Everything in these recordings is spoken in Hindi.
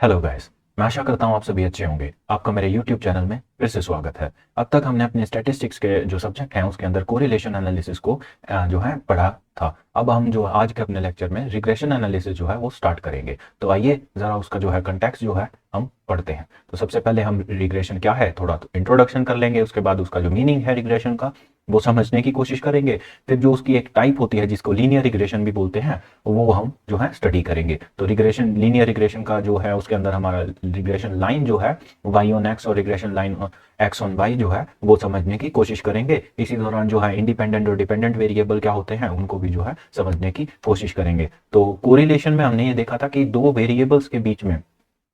Hello guys. मैं आशा करता हूँ आप सभी अच्छे होंगे। आपका मेरे यूट्यूब चैनल में फिर से स्वागत है। अब तक हमने अपने स्टैटिस्टिक्स के जो सब्जेक्ट हैं उसके अंदर कोरिलेशन एनालिसिस को जो है पढ़ा था। अब हम जो आज के अपने लेक्चर में रिग्रेशन एनालिसिस जो है वो स्टार्ट करेंगे। तो आइए ज़रा उसका जो है कंटेक्स्ट जो है हम पढ़ते हैं। तो सबसे पहले हम रिग्रेशन क्या है थोड़ा तो इंट्रोडक्शन कर लेंगे, उसके बाद उसका जो मीनिंग है रिग्रेशन का वो समझने की कोशिश करेंगे। फिर जो उसकी एक टाइप होती है जिसको लीनियर रिग्रेशन भी बोलते हैं वो हम जो है स्टडी करेंगे। तो रिग्रेशन लीनियर रिग्रेशन का जो है उसके अंदर हमारा रिग्रेशन लाइन जो है वाई ऑन एक्स और regression line X on Y जो है वो समझने की कोशिश करेंगे। इसी दौरान जो है इंडिपेंडेंट और डिपेंडेंट वेरिएबल क्या होते हैं उनको भी जो है समझने की कोशिश करेंगे। तो कोरिलेशन में हमने ये देखा था कि दो वेरिएबल्स के बीच में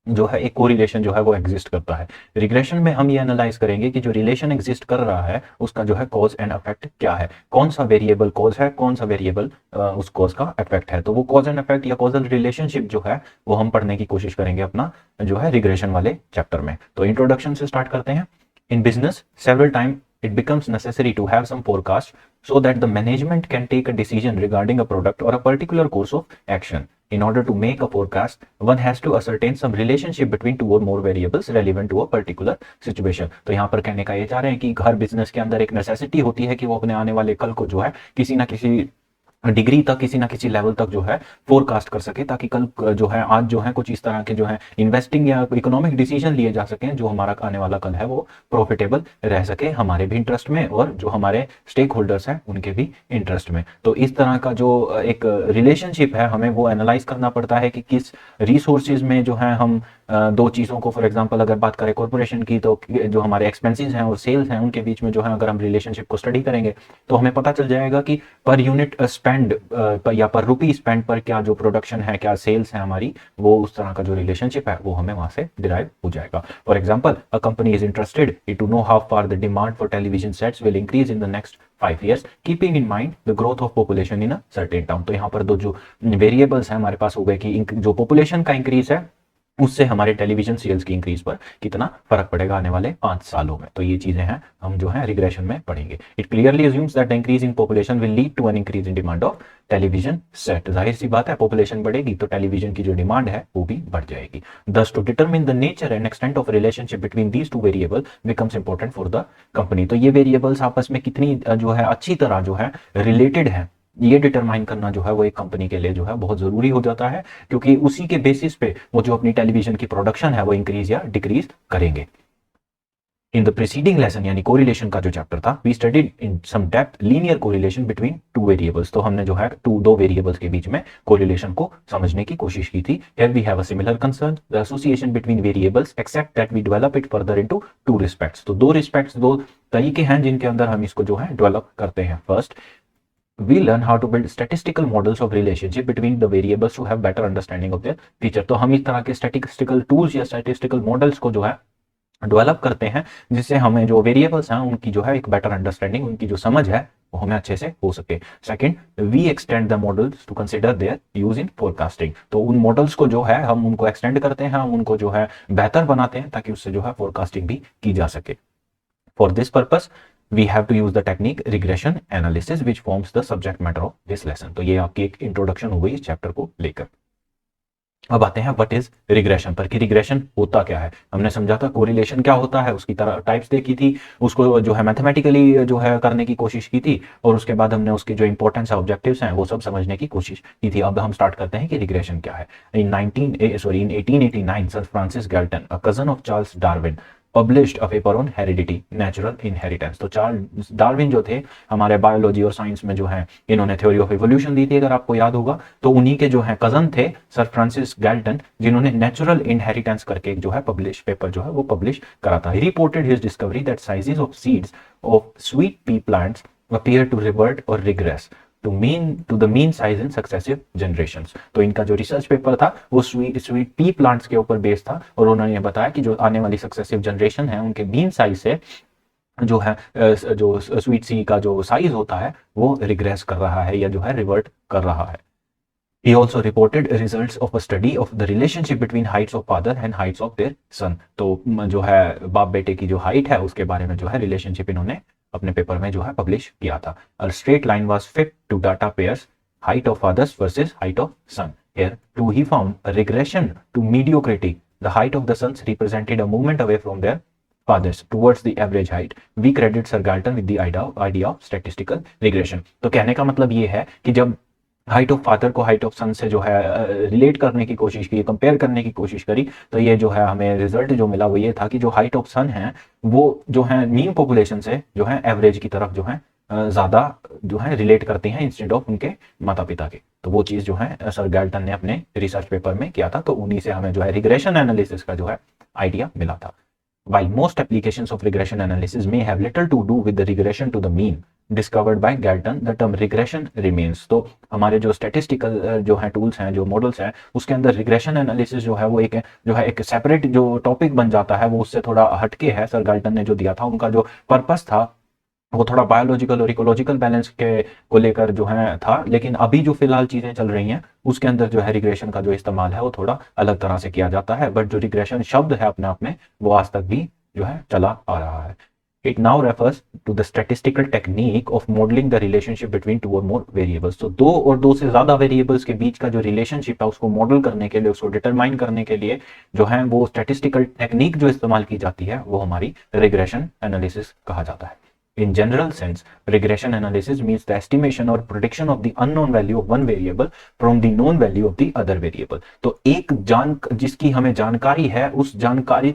जो है एक कोरिलेशन जो है वो एग्जिस्ट करता है। रिग्रेशन में हम ये एनालाइज करेंगे कि जो रिलेशन एग्जिस्ट कर रहा है उसका जो है कॉज एंड इफेक्ट क्या है, कौन सा वेरिएबल कॉज है, कौन सा वेरिएबल उस कॉज का इफेक्ट है। तो वो कॉज एंड इफेक्ट या कॉजल रिलेशनशिप जो है वो हम पढ़ने की कोशिश करेंगे अपना जो है रिग्रेशन वाले चैप्टर में। तो इंट्रोडक्शन से स्टार्ट करते हैं। In business several time it becomes necessary to have some forecast so that the management can take a decision regarding a product or a particular course of action. In order to make a forecast, one has to ascertain some relationship between two or more variables relevant to a particular situation. तो यहाँ पर कहने का ये चाह रहे हैं कि हर बिजनेस के अंदर एक नेसेसिटी होती है कि वो अपने आने वाले कल को जो है किसी ना किसी डिग्री तक, किसी ना किसी लेवल तक जो है फोरकास्ट कर सके, ताकि कल जो है आज जो है कुछ इस तरह के जो है इन्वेस्टिंग या इकोनॉमिक डिसीजन लिए जा सकें जो हमारा आने वाला कल है वो प्रॉफिटेबल रह सके हमारे भी इंटरेस्ट में और जो हमारे स्टेक होल्डर्स हैं उनके भी इंटरेस्ट में। तो इस तरह का जो एक रिलेशनशिप है हमें वो एनालाइज करना पड़ता है कि किस रिसोर्सेज में जो है हम दो चीज़ों को, फॉर एग्जांपल अगर बात करें कॉरपोरेशन की तो जो हमारे एक्सपेंसेस हैं और सेल्स हैं उनके बीच में जो है अगर हम रिलेशनशिप को स्टडी करेंगे तो हमें पता चल जाएगा कि पर यूनिट स्पेंड या पर रुपी स्पेंड पर क्या जो प्रोडक्शन है, क्या सेल्स है हमारी, वो उस तरह का जो रिलेशनशिप है वो हमें वहां से डिराइव हो जाएगा। For example, a company is interested to know how far the demand for television sets will increase in the next 5 years, keeping in mind the growth of population in a certain town. तो यहाँ पर दो जो वेरिएबल्स हैं हमारे पास हो गए कि जो पॉपुलेशन का इंक्रीज है उससे हमारे टेलीविजन सीरियल्स की इंक्रीज पर कितना फर्क पड़ेगा आने वाले 5 सालों में। तो ये चीजें हैं हम जो है रिग्रेशन में पढ़ेंगे। It clearly assumes that the increase in population will lead to an increase in demand of television set. जाहिर सी बात है, पॉपुलेशन बढ़ेगी तो टेलीविजन की जो डिमांड है वो भी बढ़ जाएगी। Thus to determine the nature and extent of relationship between these two variable becomes important for the company. तो ये वेरिएबल्स आपस में कितनी जो है अच्छी तरह जो है रिलेटेड है ये डिटरमाइन करना जो है वो एक कंपनी के लिए जो है बहुत जरूरी हो जाता है, क्योंकि उसी के बेसिस पे वो जो अपनी टेलीविजन की प्रोडक्शन है वो इंक्रीज या डिक्रीज करेंगे। इन द प्रीसीडिंग लेसन यानी कोरिलेशन का जो चैप्टर था, we studied in some depth linear correlation between two variables. तो हमने जो है दो वेरिएबल्स के बीच में कोरिलेशन को समझने की कोशिश की थी। Here we have a similar concern, the association between variables except that we develop it further into two respects. तो दो रिस्पेक्ट्स, दो तरीके हैं जिनके अंदर हम इसको जो है डेवलप करते हैं। First, we learn how to build statistical models of relationship between the variables to have better understanding of their feature। तो हम इस तरह के statistical tools या statistical models को जो है डेवलप करते हैं जिससे हमें जो वेरिएबल्स हैं उनकी जो है एक बेटर अंडरस्टैंडिंग, उनकी जो समझ है वो हमें अच्छे से हो सके। Second, we extend the models to consider their use in forecasting. तो उन मॉडल्स को जो है हम उनको एक्सटेंड करते हैं, हम उनको जो है बेहतर बनाते हैं ताकि उससे जो है फोरकास्टिंग भी की जा सके। For this purpose, we have to use the technique regression analysis, which forms the subject matter of this lesson। तो ये आपकी एक इंट्रोडक्शन हो गई इस चैप्टर को लेकर। अब आते हैं व्हाट इज रिग्रेशन पर, कि रिग्रेशन होता क्या है। हमने समझा था कोरिलेशन क्या होता है, उसकी तरह टाइप्स देखी थी, उसको जो है मैथमेटिकली जो है करने की कोशिश की थी, और उसके बाद हमने उसके जो इंपॉर्टेंस ऑब्जेक्टिव्स हैं वो सब समझने की कोशिश की थी। अब हम स्टार्ट करते हैं कि रिग्रेशन क्या है। इन 1889 sir Francis Galton, a cousin of Charles Darwin, published a paper on heredity natural inheritance. तो चार्ल्स डार्विन जो थे हमारे बायोलॉजी और साइंस में जो है इन्होंने थ्योरी ऑफ इवोल्यूशन दी थी, अगर आपको याद होगा। तो उन्हीं के जो है कजन थे सर फ्रांसिस गैल्टन, जिन्होंने नेचुरल इनहेरिटेंस करके एक जो है पब्लिश पेपर जो है वो पब्लिश करा था। He reported his discovery that sizes of seeds of sweet pea plants appear to revert और regress to the mean size in successive generations. तो इनका जो रिसर्च पेपर था वो स्वीट पी प्लांट्स के ऊपर बेस्ड था, और उन्होंने बताया कि जो आने वाली सक्सेसिव जनरेशन है उनके मीन साइज से जो है जो स्वीट सी का जो साइज होता है वो रिग्रेस कर रहा है या जो है रिवर्ट कर रहा है। He also reported results of a study of the relationship between heights of father and heights of their son। तो जो है बाप बेटे की जो हाइट है उसके बारे में जो है रिलेशनशिप इन्होंने अपने पेपर में जो है पब्लिश किया था। A straight line was fit to data pairs height of fathers versus height of son। Here too he found a regression to mediocrity The height of the sons represented a movement away from their fathers towards the average height. We credit Sir Galton with the idea of statistical regression. तो कहने का मतलब ये है कि जब हाइट ऑफ फादर को हाइट ऑफ सन से जो है रिलेट करने की कोशिश की, कंपेयर करने की कोशिश करी, तो ये जो है हमें रिजल्ट जो मिला वो ये था कि जो हाइट ऑफ सन है वो जो है मीन पॉपुलेशन से जो है एवरेज की तरफ जो है ज्यादा जो है रिलेट करती हैं इंस्टेड ऑफ उनके माता पिता के। तो वो चीज जो है सर गैल्टन ने अपने रिसर्च पेपर में किया था, तो उन्हीं से हमें जो है रिग्रेशन एनालिसिस का जो है आइडिया मिला था। While most applications of regression analysis may have little to do with the regression to the mean discovered by Galton, the term regression remains। तो हमारे जो स्टैटिस्टिकल जो है टूल्स हैं, जो मॉडल्स हैं, उसके अंदर रिग्रेशन एनालिसिस जो है वो एक सेपरेट जो टॉपिक बन जाता है, वो उससे थोड़ा हटके है। सर गाल्टन ने जो दिया था, उनका जो पर्पस था वो थोड़ा बायोलॉजिकल और इकोलॉजिकल बैलेंस के को लेकर जो है था, लेकिन अभी जो फिलहाल चीजें चल रही हैं उसके अंदर जो है रिग्रेशन का जो इस्तेमाल है वो थोड़ा अलग तरह से किया जाता है। बट जो रिग्रेशन शब्द है अपने आप में वो आज तक भी जो है चला आ रहा है। It now refers to the statistical technique of modeling the relationship between two or more variables। तो दो और दो से ज्यादा वेरिएबल्स के बीच का जो रिलेशनशिप है उसको मॉडल करने के लिए, उसको डिटरमाइन करने के लिए जो है वो स्टैटिस्टिकल टेक्निक जो इस्तेमाल की जाती है वो हमारी रिग्रेशन एनालिसिस कहा जाता है। In general sense, regression analysis means the estimation or prediction of the unknown value of one variable from the known value of the other variable। तो एक जिसकी हमें जानकारी है, उस जानकारी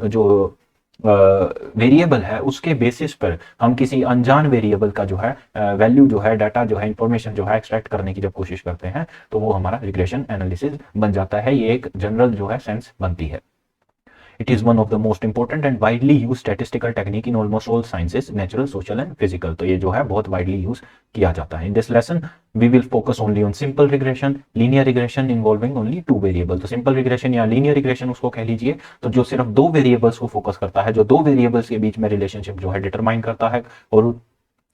जो वेरिएबल है उसके बेसिस पर हम किसी अनजान वेरिएबल का जो है वैल्यू जो है, डाटा जो है, इंफॉर्मेशन जो है एक्सट्रैक्ट करने की जब कोशिश करते हैं तो वो हमारा रिग्रेशन एनालिसिस बन जाता है। ये एक जनरल जो है सेंस बनती है। It is one of the most important and widely used statistical technique in almost all sciences, natural, social and physical। तो ये जो है बहुत widely use किया जाता है। In this lesson, we will focus only on simple regression, linear regression involving only two variables। तो simple regression या linear regression उसको कह लीजिए, तो जो सिर्फ दो variables को फोकस करता है, जो दो variables के बीच में रिलेशनशिप जो है डिटरमाइन करता है और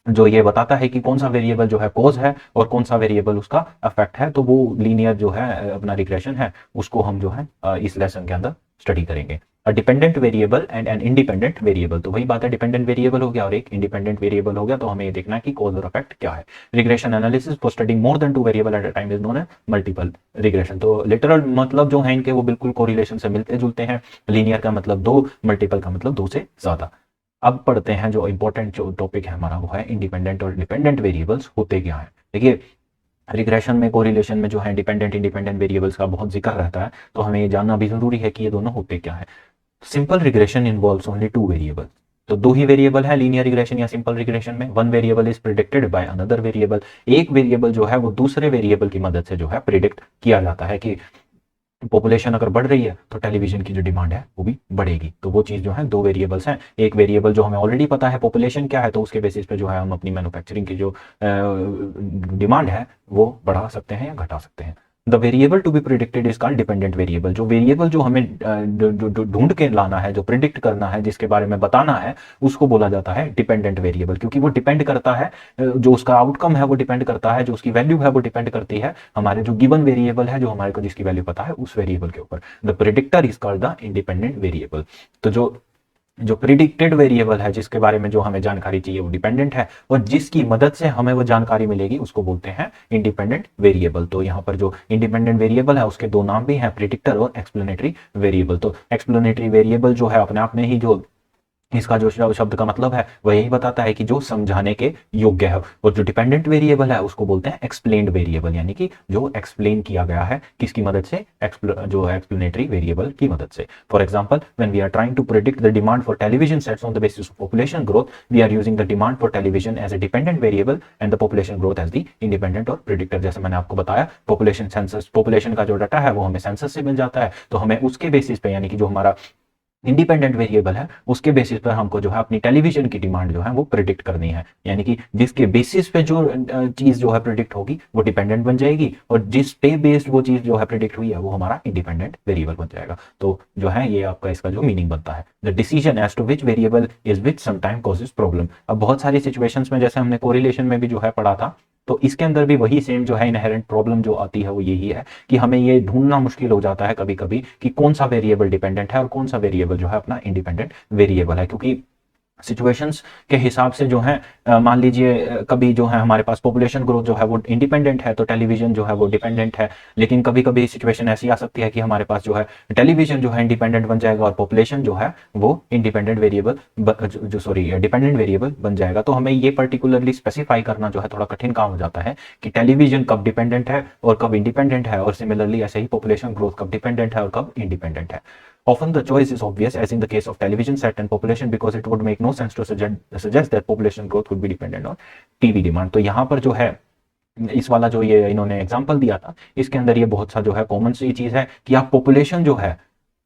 जो ये बताता है कि कौन सा वेरिएबल जो है कॉज है और कौन सा वेरिएबल उसका इफेक्ट है। तो वो लीनियर जो है अपना रिग्रेशन है उसको हम जो है इस लेसन के अंदर स्टडी करेंगे। अ dependent variable and an independent variable. तो वही बात है, डिपेंडेंट वेरिएबल हो गया और एक इंडिपेंडेंट वेरिएबल हो गया, तो हमें ये देखना है कि कॉज और इफेक्ट क्या है। Regression analysis for studying more than two variable at a time is known as multiple regression. तो लिटरल मतलब जो है इनके वो बिल्कुल कोरिलेशन से मिलते जुलते हैं। लीनियर का मतलब दो, मल्टीपल का मतलब दो से ज्यादा। अब पढ़ते हैं जो इंपॉर्टेंट जो टॉपिक है हमारा, वो है इंडिपेंडेंट और डिपेंडेंट वेरिएबल्स होते क्या है। देखिए रिग्रेशन में, कोरिलेशन में जो है डिपेंडेंट इंडिपेंडेंट वेरिएबल्स का बहुत जिक्र रहता है, तो हमें ये जानना भी जरूरी है कि ये दोनों होते क्या है। Simple regression involves only two variable. तो दो ही वेरिएबल है लीनियर रिग्रेशन या सिंपल रिग्रेशन में। One variable is predicted by another variable. एक वेरिएबल जो है वो दूसरे वेरिएबल की मदद से जो है प्रिडिक्ट किया जाता है कि पॉपुलेशन अगर बढ़ रही है तो टेलीविजन की जो डिमांड है वो भी बढ़ेगी। तो वो चीज जो है दो वेरिएबल्स हैं। एक वेरिएबल जो हमें ऑलरेडी पता है पॉपुलेशन क्या है, तो उसके बेसिस पे जो है हम अपनी मैन्युफैक्चरिंग की जो डिमांड है वो बढ़ा सकते हैं या घटा सकते हैं। The variable to be predicted is called dependent variable. जो वेरिएबल जो हमें ढूंढ के लाना है, जो प्रिडिक्ट करना है, जिसके बारे में बताना है, उसको बोला जाता है डिपेंडेंट वेरिएबल, क्योंकि वो डिपेंड करता है, जो उसका आउटकम है वो डिपेंड करता है, जो उसकी वैल्यू है वो डिपेंड करती है हमारे जो गिवन वेरिएबल है, जो हमारे को जिसकी वैल्यू पता है उस वेरिएबल के ऊपर। The predictor is called the independent variable. तो जो प्रिडिक्टेड वेरिएबल है, जिसके बारे में जो हमें जानकारी चाहिए वो डिपेंडेंट है, और जिसकी मदद से हमें वो जानकारी मिलेगी उसको बोलते हैं इंडिपेंडेंट वेरिएबल। तो यहाँ पर जो इंडिपेंडेंट वेरिएबल है उसके दो नाम भी हैं, प्रिडिक्टर और एक्सप्लेनेटरी वेरिएबल। तो एक्सप्लेनेटरी वेरिएबल जो है अपने आप में ही जो इसका जो शब्द का मतलब है वह यही बताता है कि जो समझाने के योग्य है, और जो डिपेंडेंट वेरिएबल है उसको बोलते हैं एक्सप्लेन्ड वेरिएबल, यानी कि जो एक्सप्लेन किया गया है किसकी मदद से, जो है एक्सप्लेनेटरी वेरिएबल की मदद से। For example, when we are trying to predict the demand for television sets on the basis of population growth, we are using the demand for television as a dependent variable and the population growth as the independent और प्रिडिक्टर। जैसे मैंने आपको बताया, पॉपुलेशन सेंसस, पॉपुलेशन का जो डाटा है वो हमें सेंसस से मिल जाता है, तो हमें उसके बेसिस पे, यानी कि जो हमारा इंडिपेंडेंट वेरिएबल है उसके बेसिस पर हमको जो है अपनी टेलीविजन की डिमांड जो है वो प्रिडिक्ट करनी है, यानी कि जिसके बेसिस पे जो चीज जो है प्रिडिक्ट होगी वो डिपेंडेंट बन जाएगी, और जिस पे बेस्ड वो चीज जो है प्रिडिक्ट हुई है वो हमारा इंडिपेंडेंट वेरिएबल बन जाएगा। तो जो है ये आपका इसका जो मीनिंग बनता है, the decision as to which variable is which sometime causes problem. अब बहुत सारी सिचुएशंस में, जैसे हमने कोरिलेशन में भी जो है पढ़ा था, तो इसके अंदर भी वही सेम जो है इनहेरेंट प्रॉब्लम जो आती है वो यही है कि हमें ये ढूंढना मुश्किल हो जाता है कभी कभी कि कौन सा वेरिएबल डिपेंडेंट है और कौन सा वेरिएबल जो है अपना इंडिपेंडेंट वेरिएबल है, क्योंकि सिचुएशंस के हिसाब से जो है मान लीजिए कभी जो है हमारे पास पॉपुलेशन ग्रोथ जो है वो इंडिपेंडेंट है तो टेलीविजन जो है वो डिपेंडेंट है, लेकिन कभी कभी सिचुएशन ऐसी आ सकती है कि हमारे पास जो है टेलीविजन जो है इंडिपेंडेंट बन जाएगा और पॉपुलेशन जो है वो इंडिपेंडेंट वेरिएबल जो सॉरी डिपेंडेंट वेरिएबल बन जाएगा। तो हमें ये पर्टिकुलरली स्पेसिफाई करना जो है थोड़ा कठिन काम हो जाता है कि टेलीविजन कब डिपेंडेंट है और कब इंडिपेंडेंट है, और सिमिलरली ऐसे ही पॉपुलेशन ग्रोथ कब डिपेंडेंट है और कब इंडिपेंडेंट है। Often the choice is obvious, as in the case of television set and population, because it would make no sense to suggest that population growth would be dependent on TV demand। तो यहाँ पर जो है इस वाला जो ये इन्होंने एग्जांपल दिया था इसके अंदर ये बहुत सा जो है कॉमन सी चीज है कि आप पॉपुलेशन जो है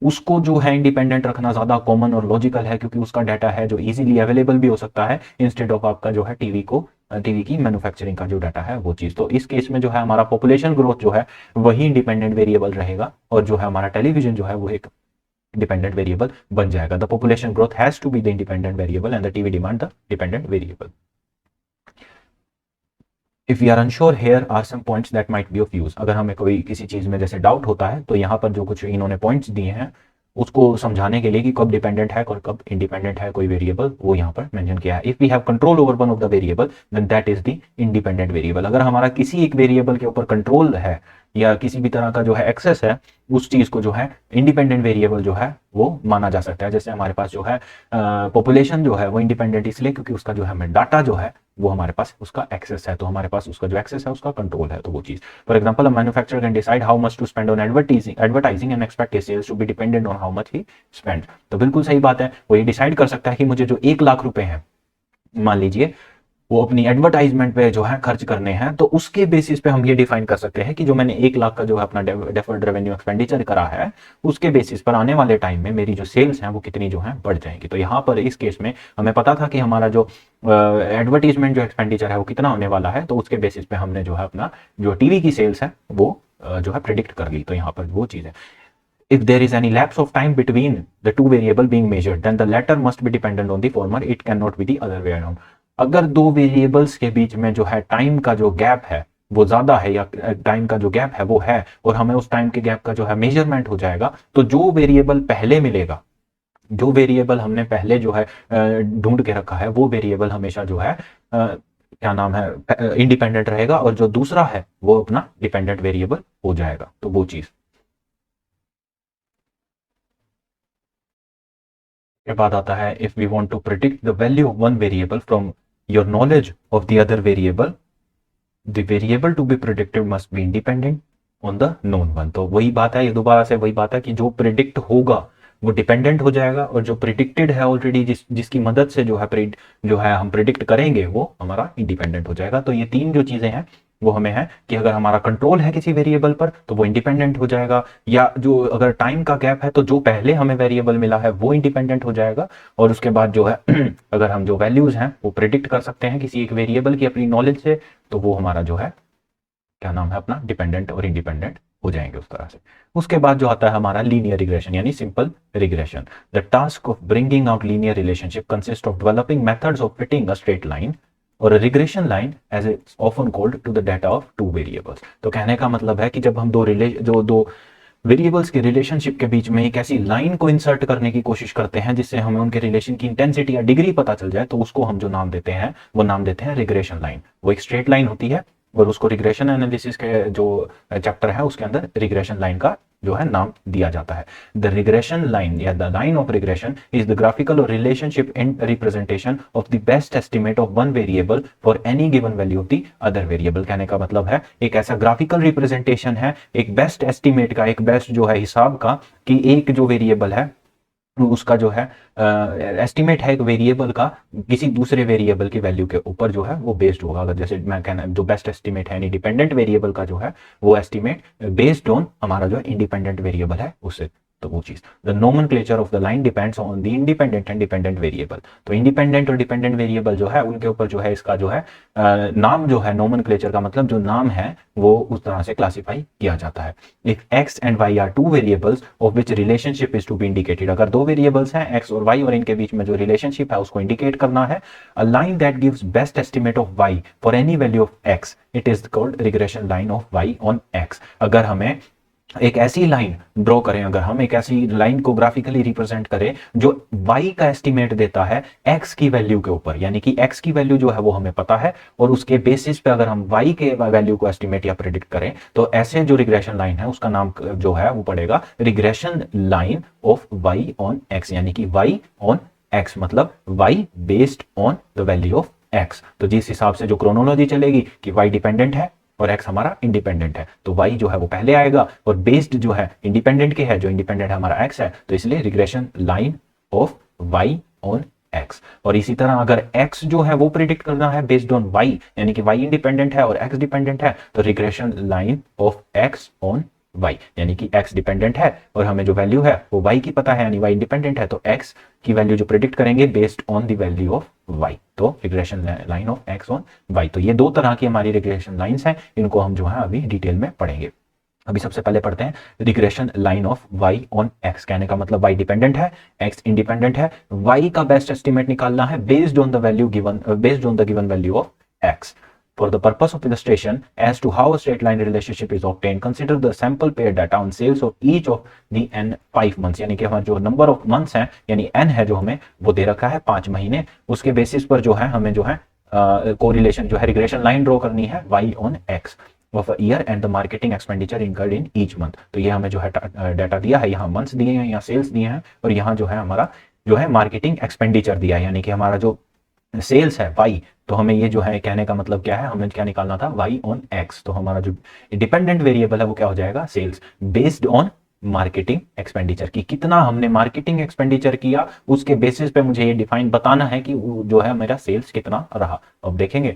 उसको जो है इंडिपेंडेंट रखना ज्यादा कॉमन और लॉजिकल है, क्योंकि उसका डाटा है जो इजीली अवेलेबल भी हो सकता है इंस्टेड ऑफ आपका जो है टीवी की मैन्युफैक्चरिंग का जो डाटा है वो चीज। तो इस केस में जो है हमारा पॉपुलेशन ग्रोथ जो है वही इंडिपेंडेंट वेरिएबल रहेगा और जो है हमारा टेलीविजन जो है वो एक dependent variable बन जाएगा। The population growth has to be the independent variable and the TV demand the dependent variable। If we are unsure, here are some points that might be of use। अगर हमें कोई किसी चीज में जैसे डाउट होता है तो यहाँ पर जो कुछ इन्होंने पॉइंट्स दिए हैं उसको समझाने के लिए कि कब डिपेंडेंट है और कब इंडिपेंडेंट है कोई वेरिएबल, वो यहाँ पर मेंशन किया है। If we have control over one of the variable then that is the independent variable. अगर हमारा किसी एक वेरिएबल के ऊपर कंट्रोल है या किसी भी तरह का जो है एक्सेस है, उस चीज को जो है इंडिपेंडेंट वेरिएबल जो है वो माना जा सकता है। जैसे हमारे पास जो है पॉपुलेशन जो है वो इंडिपेंडेंट इसलिए क्योंकि उसका जो है डाटा जो है वो हमारे पास उसका एक्सेस है, तो हमारे पास उसका जो एक्सेस है उसका कंट्रोल है, तो वो चीज। For example, a manufacturer can decide how much to spend on advertising and expect his sales to be dependent on how much he spend. तो बिल्कुल सही बात है, वो ये डिसाइड कर सकता है कि मुझे जो 1,00,000 रुपए हैं मान लीजिए वो अपनी एडवर्टाइजमेंट पे जो है खर्च करने हैं, तो उसके बेसिस पे हम ये डिफाइन कर सकते हैं कि जो मैंने 1,00,000 का जो है अपना डेफर्ड रेवेन्यू एक्सपेंडिचर करा है उसके बेसिस पर आने वाले टाइम में मेरी जो सेल्स हैं वो कितनी जो है बढ़ जाएंगी। तो यहाँ पर इस केस में हमें पता था कि हमारा जो एडवर्टीजमेंट जो एक्सपेंडिचर है वो कितना होने वाला है, तो उसके बेसिस पे हमने जो है अपना जो टीवी की सेल्स है वो जो है प्रिडिक्ट कर ली। तो यहाँ पर वो चीज है, if there is any lapse of time between the two variable being measured then the latter must be dependent on the former, it cannot be the other way around। अगर दो वेरिएबल्स के बीच में जो है टाइम का जो गैप है वो ज्यादा है या टाइम का जो गैप है वो है और हमें उस टाइम के गैप का जो है मेजरमेंट हो जाएगा, तो जो वेरिएबल पहले मिलेगा, जो वेरिएबल हमने पहले जो है ढूंढ के रखा है वो वेरिएबल हमेशा जो है क्या नाम है इंडिपेंडेंट रहेगा और जो दूसरा है वो अपना डिपेंडेंट वेरिएबल हो जाएगा। तो वो चीज के बाद आता है, if we want to predict the value of one variable from your knowledge of the other variable, the variable to be predicted must be independent on the known one. तो वही बात है, ये दोबारा से वही बात है कि जो प्रिडिक्ट होगा वो डिपेंडेंट हो जाएगा और जो प्रिडिक्टेड है ऑलरेडी जिसकी मदद से जो है हम प्रिडिक्ट करेंगे वो हमारा इंडिपेंडेंट हो जाएगा। तो ये तीन जो चीजें हैं वो हमें है कि अगर हमारा कंट्रोल है किसी वेरिएबल पर तो वो इंडिपेंडेंट हो जाएगा, या जो अगर टाइम का गैप है तो जो पहले हमें वेरिएबल मिला है वो इंडिपेंडेंट हो जाएगा, और उसके बाद जो है अगर हम जो वैल्यूज हैं वो प्रिडिक्ट कर सकते हैं किसी एक वेरिएबल की अपनी नॉलेज से, तो वो हमारा जो है क्या नाम है अपना डिपेंडेंट और इंडिपेंडेंट हो जाएंगे उस तरह से। उसके बाद जो आता है हमारा लीनियर रिग्रेशन यानी simple regression. The task of bringing out linear relationship consist of developing methods of fitting a straight line और regression line as it's often called to the data of two variables. तो कहने का मतलब है कि जब हम दो वेरिएबल्स के रिलेशनशिप के बीच में एक ऐसी लाइन को इंसर्ट करने की कोशिश करते हैं जिससे हमें उनके रिलेशन की इंटेंसिटी या डिग्री पता चल जाए, तो उसको हम जो नाम देते हैं वो नाम देते हैं रिग्रेशन लाइन। वो एक स्ट्रेट लाइन होती है और उसको रिग्रेशन एनालिसिस के जो चैप्टर है उसके अंदर रिग्रेशन लाइन का जो है नाम दिया जाता है। द रिग्रेशन लाइन या the line of regression is the graphical और relationship and representation of the best estimate of one variable for any given value of the other variable. कहने का मतलब है एक ऐसा ग्राफिकल रिप्रेजेंटेशन है एक बेस्ट एस्टिमेट का, एक बेस्ट जो है हिसाब का कि एक जो वेरिएबल है उसका जो है एस्टिमेट है एक वेरिएबल का किसी दूसरे वेरिएबल की वैल्यू के ऊपर जो है वो बेस्ड होगा। अगर जैसे मैं कहना जो बेस्ट एस्टिमेट है इंडिपेंडेंट वेरिएबल का जो है वो एस्टिमेट बेस्ड ऑन हमारा जो इंडिपेंडेंट वेरिएबल है उससे, तो वो चीज। The nomenclature of the line depends on the independent and dependent variable. तो इंडिपेंडेंट और डिपेंडेंट वेरिएबल जो है उनके ऊपर जो है इसका जो है नाम जो है नोमेनक्लेचर का मतलब जो नाम है वो उस तरह से क्लासिफाई किया जाता है। If x and y are two variables of which relationship is to be indicated, अगर दो वेरिएबल्स हैं एक्स और वाई और इनके बीच में जो रिलेशनशिप है उसको इंडिकेट करना है, a line that gives best estimate of y for any value of x, it is called regression line of Y on x. अगर हमें एक ऐसी लाइन ड्रॉ करें, अगर हम एक ऐसी लाइन को ग्राफिकली रिप्रेजेंट करें जो y का एस्टिमेट देता है x की वैल्यू के ऊपर, यानी कि x की वैल्यू जो है वो हमें पता है और उसके बेसिस पे अगर हम y के वैल्यू को एस्टिमेट या प्रेडिक्ट करें, तो ऐसे जो रिग्रेशन लाइन है उसका नाम जो है वो पड़ेगा regression line of y on x, यानी कि y ऑन x मतलब y based on the value of x। तो जिस हिसाब से जो क्रोनोलॉजी चलेगी कि y डिपेंडेंट है और x हमारा इंडिपेंडेंट है, तो y जो है वो पहले आएगा और बेस्ड जो है इंडिपेंडेंट के है, जो इंडिपेंडेंट हमारा x है, तो इसलिए regression line of y on x। और इसी तरह अगर x जो है वो प्रिडिक्ट करना है बेस्ड ऑन y, यानी कि y इंडिपेंडेंट है और x डिपेंडेंट है, तो regression line of x on y, यानी कि x डिपेंडेंट है और हमें जो वैल्यू है वो y की पता है, यानी y इंडिपेंडेंट है, तो x की वैल्यू जो प्रिडिक्ट करेंगे based on the value of y, तो regression line of x on y। तो ये दो तरह की हमारी रिग्रेशन लाइंस हैं, इनको हम जो है अभी डिटेल में पढ़ेंगे। अभी सबसे पहले पढ़ते हैं regression line of y on x। कहने का मतलब y डिपेंडेंट है, x इंडिपेंडेंट है, y का बेस्ट एस्टिमेट निकालना है based on the value given, based on the given value of x। For the purpose of illustration as to how a straight line relationship is obtained, consider the sample pair data on sales of each of the n 5 months, यानी कि हमारा जो नंबर ऑफ मंथ्स हैं यानी n है जो हमें वो दे रखा है 5 महीने, उसके बेसिस पर जो है हमें जो है कोरिलेशन जो है रिग्रेशन लाइन ड्रॉ करनी है y on x of a year and the marketing expenditure incurred in each month. तो ये हमें जो है डाटा दिया है, यहाँ मंथ्स दिए हैं, यहाँ सेल्स दिए हैं और यहाँ जो है हमारा जो है मार्केटिंग एक्सपेंडिचर दिया है, यानी कि हमारा जो सेल्स है y, तो हमें ये जो है कहने का मतलब क्या है, हमें क्या निकालना था y ऑन x। तो हमारा जो डिपेंडेंट वेरिएबल है वो क्या हो जाएगा, sales based on marketing expenditure की, कितना हमने मार्केटिंग एक्सपेंडिचर किया उसके बेसिस पे मुझे ये डिफाइन बताना है कि जो है मेरा सेल्स कितना रहा। अब देखेंगे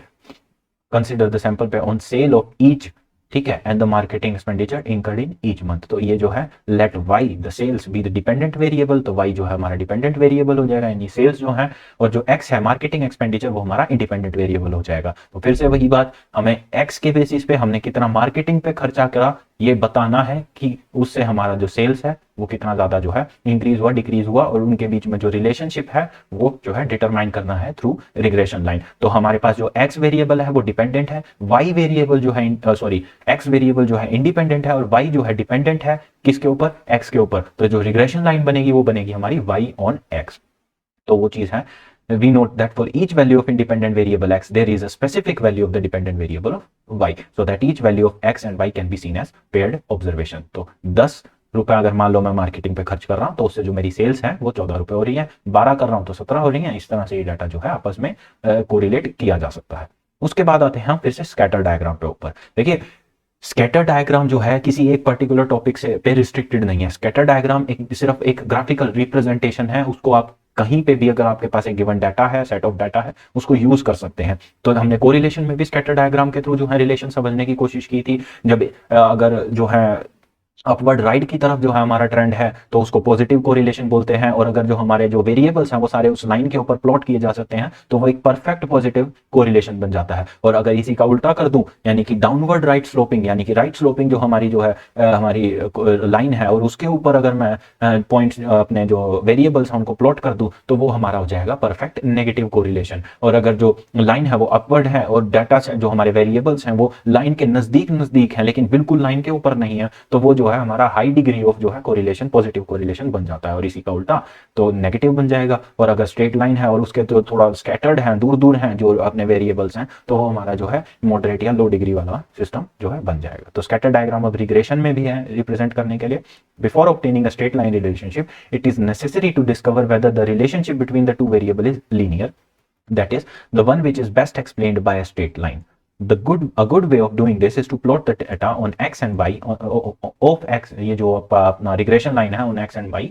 कंसिडर द सैंपल पे ऑन सेल ऑफ ईच, ठीक है, and the marketing expenditure incurred in each month. तो ये जो है let y the sales be the dependent variable, तो वाई जो है हमारा डिपेंडेंट वेरिएबल हो जाएगा, यानी सेल्स जो है, और जो एक्स है मार्केटिंग एक्सपेंडिचर वो हमारा इंडिपेंडेंट वेरिएबल हो जाएगा। तो फिर से वही बात, हमें एक्स के बेसिस पे हमने कितना मार्केटिंग पे खर्चा करा ये बताना है कि उससे हमारा जो सेल्स है वो कितना ज्यादा जो है इंक्रीज हुआ डिक्रीज हुआ, और उनके बीच में जो रिलेशनशिप है वो जो है डिटरमाइन करना है थ्रू रिग्रेशन लाइन। तो हमारे पास जो एक्स वेरिएबल है वो डिपेंडेंट है, वाई वेरिएबल जो है सॉरी एक्स वेरिएबल जो है इंडिपेंडेंट है और वाई जो है डिपेंडेंट है किसके ऊपर, एक्स के ऊपर। तो जो रिग्रेशन लाइन बनेगी वो बनेगी हमारी वाई ऑन एक्स। तो वो चीज है, we note that for each value of independent variable x there is a specific value of the dependent variable of y, so that each value of x and y can be seen as paired observation। तो 10 रुपए अगर मान लो मैं मार्केटिंग पे खर्च कर रहा हूं तो उससे जो मेरी सेल्स है वो 14 रुपए हो रही है, 12 कर रहा हूं तो 17 हो रही है। इस तरह से ये डाटा जो है आपस में कोरिलेट किया जा सकता है। उसके बाद आते हैं हम फिर से स्कैटर डायग्राम पे ऊपर। देखिए स्कैटर डायग्राम जो है किसी एक पर्टिकुलर टॉपिक से पे रिस्ट्रिक्टेड नहीं है। स्कैटर डायग्राम एक सिर्फ एक ग्राफिकल रिप्रेजेंटेशन है, उसको आप कहीं पे भी अगर आपके पास एक गिवन डाटा है, सेट ऑफ डाटा है, उसको यूज कर सकते हैं। तो हमने कोरिलेशन में भी स्कैटर डायग्राम के थ्रू जो है रिलेशन समझने की कोशिश की थी। जब अगर जो है अपवर्ड राइट की तरफ जो है हमारा ट्रेंड है तो उसको पॉजिटिव कोरिलेशन बोलते हैं, और अगर जो हमारे जो वेरिएबल्स हैं वो सारे उस लाइन के ऊपर प्लॉट किए जा सकते हैं तो वो एक परफेक्ट पॉजिटिव कोरिलेशन बन जाता है। और अगर इसी का उल्टा कर दूं, यानी कि डाउनवर्ड राइट स्लोपिंग, यानी कि राइट स्लोपिंग जो हमारी जो है हमारी लाइन है और उसके ऊपर अगर मैं पॉइंट्स अपने जो वेरिएबल्स हैं उनको प्लॉट कर दूं तो वो हमारा हो जाएगा परफेक्ट नेगेटिव कोरिलेशन। और अगर जो लाइन है वो अपवर्ड है और डाटा जो हमारे वेरिएबल्स हैं वो लाइन के नजदीक नजदीक है लेकिन बिल्कुल लाइन के ऊपर नहीं है, तो वो जो है हमारा हाई डिग्री ऑफ जो है कोरिलेशन पॉजिटिव कोरिलेशन बन जाता है। और इसी का उल्टा तो नेगेटिव बन जाएगा। और अगर स्ट्रेट लाइन है और उसके तो थोड़ा स्कैटर्ड है, दूर दूर हैं जो अपने वेरिएबल्स हैं, तो वो हमारा जो है मॉडरेट या लो डिग्री वाला सिस्टम जो है बन जाएगा। तो स्कैटर डायग्राम अब रिग्रेशन में भी है रिप्रेजेंट करने के लिए। Before obtaining a straight line relationship it is necessary to discover whether the relationship between the two variable is linear, that is the one which is best explained by a straight line. A good way of doing this is to plot the data on x and y of x, ये जो अपना regression line है on x and y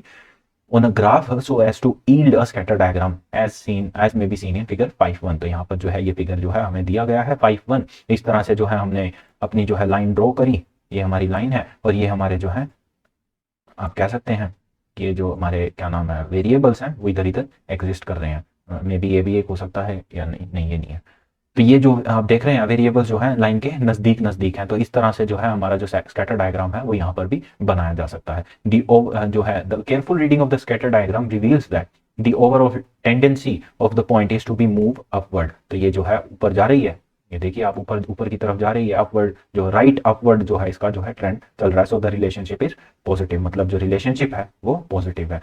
on a graph so as to yield a scatter diagram as may be seen in figure 5.1। तो यहाँ पर जो है ये फिगर जो है हमें दिया गया है 5.1। इस तरह से जो है हमने अपनी जो है लाइन ड्रॉ करी, ये हमारी लाइन है और ये हमारे जो है आप कह सकते हैं कि जो हमारे क्या नाम है वेरिएबल्स हैं वो इधर इधर एग्जिस्ट कर रहे हैं। मे बी ये भी एक हो सकता है या नहीं ये नहीं है। तो ये जो आप देख रहे हैं वेरिएबल्स जो है लाइन के नजदीक नजदीक हैं। तो इस तरह से जो है हमारा जो स्कैटर डायग्राम है वो यहाँ पर भी बनाया जा सकता है। जो है the careful reading of the scatter diagram reveals that the overall tendency of the point is to be move upward. तो ये जो है ऊपर जा रही है, ये देखिए आप ऊपर ऊपर की तरफ जा रही है, अपवर्ड जो राइट अपवर्ड जो है इसका जो है ट्रेंड चल रहा है। So the relationship is positive, मतलब जो रिलेशनशिप है वो पॉजिटिव है।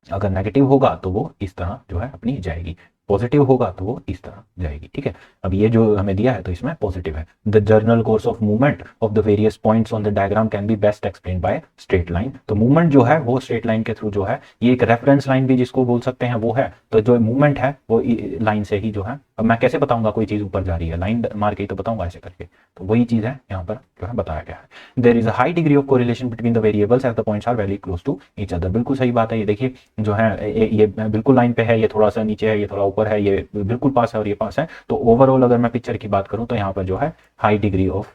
अगर नेगेटिव होगा तो वो इस तरह जो है अपनी जाएगी, पॉजिटिव होगा तो वो इस तरह जाएगी, ठीक है। अब ये जो हमें दिया है तो इसमें पॉजिटिव है। The journal course of movement of the various points on the diagram can be best explain by straight line. तो मूवमेंट जो है वो स्ट्रेट लाइन के थ्रू जो है, ये एक रेफरेंस लाइन भी जिसको बोल सकते हैं वो है। तो जो मूवमेंट है वो लाइन से ही जो है, अब मैं कैसे बताऊंगा कोई चीज ऊपर जा रही है, लाइन मार के ही तो बताऊंगा ऐसे करके। तो वही चीज है यहाँ पर जो है बताया गया है। There is a high degree of correlation between the variables as the points are very close to each other. बिल्कुल सही बात है। ये देखिए जो है ये बिल्कुल लाइन पे है, ये थोड़ा सा नीचे है, ये थोड़ा ऊपर है, ये बिल्कुल पास है और ये पास है। तो ओवरऑल अगर मैं पिक्चर की बात करूं तो यहाँ पर जो है high degree of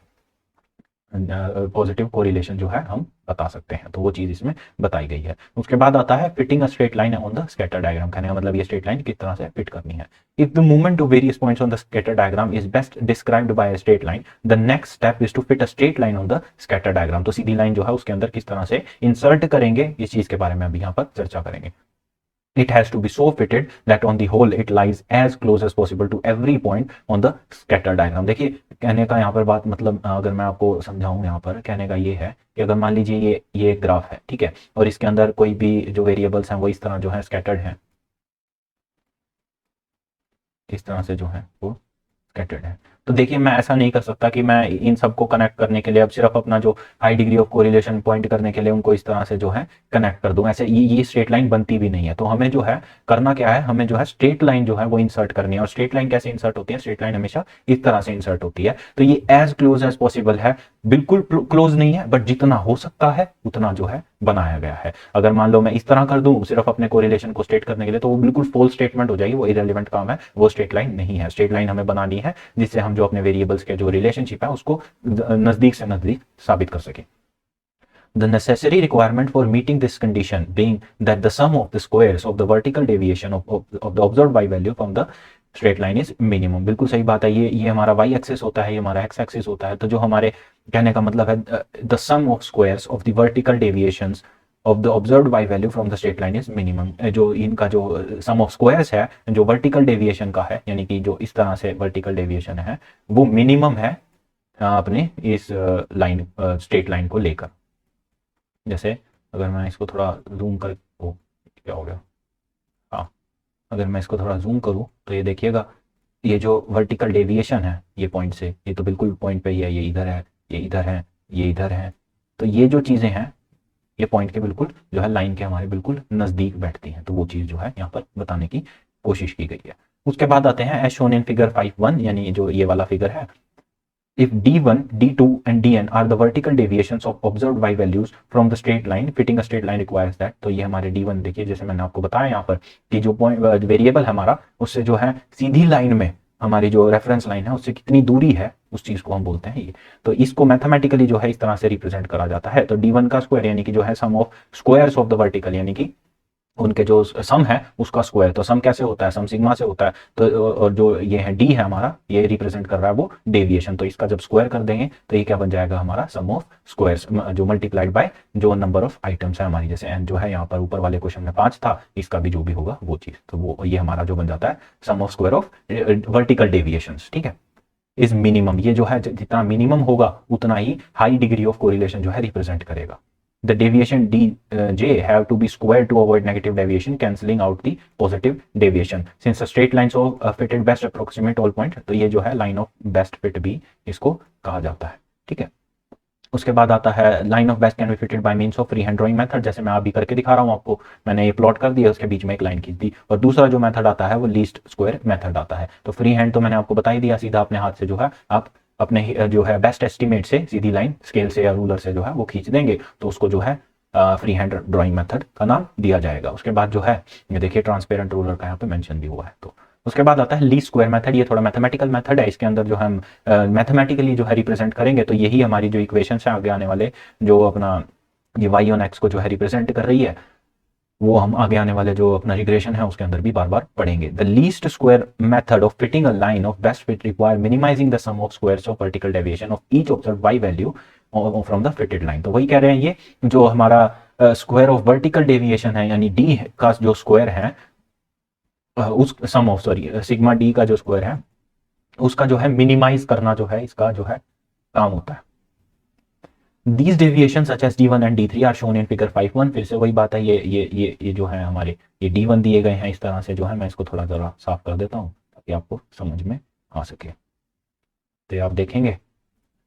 positive correlation जो है हम बता सकते हैं। तो वो चीज इसमें बताई गई है। उसके बाद आता है fitting a straight line on the scatter diagram. कहने का मतलब ये स्ट्रेट लाइन किस तरह से फिट करनी है। If the movement of various points on the scatter diagram is best described by a straight line, the next step is to fit a straight line on the scatter diagram. तो सीधी लाइन जो है उसके अंदर किस तरह से इंसर्ट करेंगे, इस चीज के बारे में अभी यहाँ पर चर्चा करेंगे। It has to be so fitted that on the whole it lies as close as possible to every point on the scatter diagram। देखिए कहने का यहाँ पर बात, मतलब अगर मैं आपको समझाऊं यहाँ पर कहने का ये है कि अगर मान लीजिए ये एक ग्राफ है, ठीक है, और इसके अंदर कोई भी जो वेरिएबल्स हैं वो इस तरह जो है स्कैटर्ड हैं, इस तरह से जो है वो स्कैटर्ड है। तो देखिए मैं ऐसा नहीं कर सकता कि मैं इन सबको कनेक्ट करने के लिए अब सिर्फ अपना जो high degree of correlation point करने के लिए उनको इस तरह से जो है कनेक्ट कर दूं। ऐसे ये स्ट्रेट लाइन बनती भी नहीं है। तो हमें जो है करना क्या है, हमें जो है स्ट्रेट लाइन जो है वो इंसर्ट करनी है। और स्ट्रेट लाइन कैसे इंसर्ट होती है, स्ट्रेट लाइन हमेशा इस तरह से इंसर्ट होती है। तो ये एज क्लोज एज पॉसिबल है, बिल्कुल क्लोज नहीं है, बट जितना हो सकता है उतना जो है बनाया गया है। अगर मान लो मैं इस तरह कर दूं सिर्फ अपने कोरिलेशन को स्टेट करने के लिए, तो वो बिल्कुल फॉल्स स्टेटमेंट हो जाएगी, वो इरेलीवेंट काम है, वो स्ट्रेट लाइन नहीं है। स्ट्रेट लाइन हमें बनानी है जिससे हम जो अपने वेरिएबल्स के जो रिलेशनशिप है उसको नजदीक से नजदीक साबित कर सके। The necessary requirement for meeting this condition being that the sum of the squares of the vertical deviation of the observed y value from the straight line is minimum। बिल्कुल सही बात है। ये हमारा y एक्सिस होता है, ये हमारा x एक्सिस होता है। तो जो हमारे कहने का मतलब है the sum of squares of the vertical deviations of the observed y value from the straight line is minimum। जो इनका जो sum of squares है जो vertical deviation का है, यानी कि जो इस तरह से vertical deviation है वो मिनिमम है अपने इस लाइन स्ट्रेट लाइन को लेकर। जैसे अगर मैं इसको थोड़ा जूम कर, ओ क्या हो गया, हाँ, अगर मैं इसको थोड़ा जूम करूँ तो ये देखिएगा ये जो वर्टिकल डेविएशन है ये पॉइंट से, ये तो बिल्कुल पॉइंट पे ही है, ये इधर है, ये इधर है, ये इधर है। तो ये जो चीज़ें हैं ये पॉइंट के बिल्कुल जो है लाइन के हमारे बिल्कुल नज़दीक बैठती हैं। तो वो चीज़ जो है यहाँ पर बताने की कोशिश की गई है। उसके बाद आते हैं एज शोन इन फिगर 5.1, यानी जो ये वाला फिगर है। If d1, d2 and dn are the vertical deviations of observed y values from the straight line, fitting a straight line requires that। तो ये हमारे d1 देखिए, जैसे मैंने आपको बताया यहाँ पर कि जो पॉइंट वेरिएबल है हमारा उससे जो है सीधी लाइन में हमारी जो रेफरेंस लाइन है उससे कितनी दूरी है उस चीज को हम बोलते हैं ये। तो इसको मैथमेटिकली जो है इस तरह से रिप्रेजेंट करा जाता है। तो d1 का स्क्वायर यानी कि जो है sum of squares of the vertical, यानी कि उनके जो सम है उसका स्क्वायर। तो सम कैसे होता है, सम सिग्मा से होता है। तो और जो ये है डी है हमारा, ये रिप्रेजेंट कर रहा है वो डेविएशन। तो इसका जब स्क्वायर कर देंगे तो ये क्या बन जाएगा हमारा सम ऑफ स्क्वायर्स जो मल्टीप्लाइड बाय जो नंबर ऑफ आइटम्स है हमारी, जैसे एन जो है यहाँ पर ऊपर वाले क्वेश्चन में 5 था, इसका भी जो भी होगा वो चीज। तो वो ये हमारा जो बन जाता है sum of square of vertical deviations, ठीक है, इज मिनिमम। ये जो है जितना मिनिमम होगा उतना ही हाई डिग्री ऑफ कोरिलेशन जो है रिप्रेजेंट करेगा। The deviation dj have to be squared to avoid negative deviation, cancelling out the positive deviation. Since a straight line so fitted best approximate all point, तो ये जो है line of best fit भी इसको कहा जाता है, ठीक है। उसके बाद आता है line of best can be fitted by means of freehand drawing method। जैसे मैं अभी करके दिखा रहा हूँ आपको, मैंने ये प्लॉट कर दिया, उसके बीच में एक लाइन खींच दी। और दूसरा जो मेथड आता है वो लीस्ट स्क्वायर मेथड आता है। तो फ्री हैंड तो मैंने आपको बता ही दिया, सीधा अपने हाथ से जो है आप अपने जो है बेस्ट एस्टिमेट से सीधी लाइन स्केल से या रूलर से जो है वो खींच देंगे, तो उसको जो है फ्री हैंड ड्राइंग मेथड का नाम दिया जाएगा। उसके बाद जो है ये देखिए ट्रांसपेरेंट रूलर का यहाँ पे मेंशन भी हुआ है। तो उसके बाद आता है लीस्ट स्क्वायर मेथड। ये थोड़ा मैथमेटिकल मेथड है, इसके अंदर जो हम मैथमेटिकली जो है रिप्रेजेंट करेंगे। तो यही हमारी जो इक्वेशंस है आगे आने वाले, जो अपना ये y ऑन x को जो है रिप्रेजेंट कर रही है, वो हम आगे आने वाले जो अपना रिग्रेशन है उसके अंदर भी बार बार पढ़ेंगे। The least square method of fitting a line of best fit require minimising the sum of squares of vertical deviation of each observed y value from the fitted line. तो वही कह रहे हैं, ये जो हमारा स्क्वायर ऑफ वर्टिकल डेविएशन है यानी d का जो स्क्वायर है उस सम ऑफ सिग्मा d का जो स्क्वायर है उसका जो है मिनिमाइज करना जो है इसका जो है काम होता है। These deviations such as D1 and D3 are shown in figure 5.1। फिर से वही बात है, ये जो है हमारे ये D1 दिए गए हैं इस तरह से, जो है मैं इसको थोड़ा ज़रा साफ कर देता हूँ ताकि आपको समझ में आ सके। तो आप देखेंगे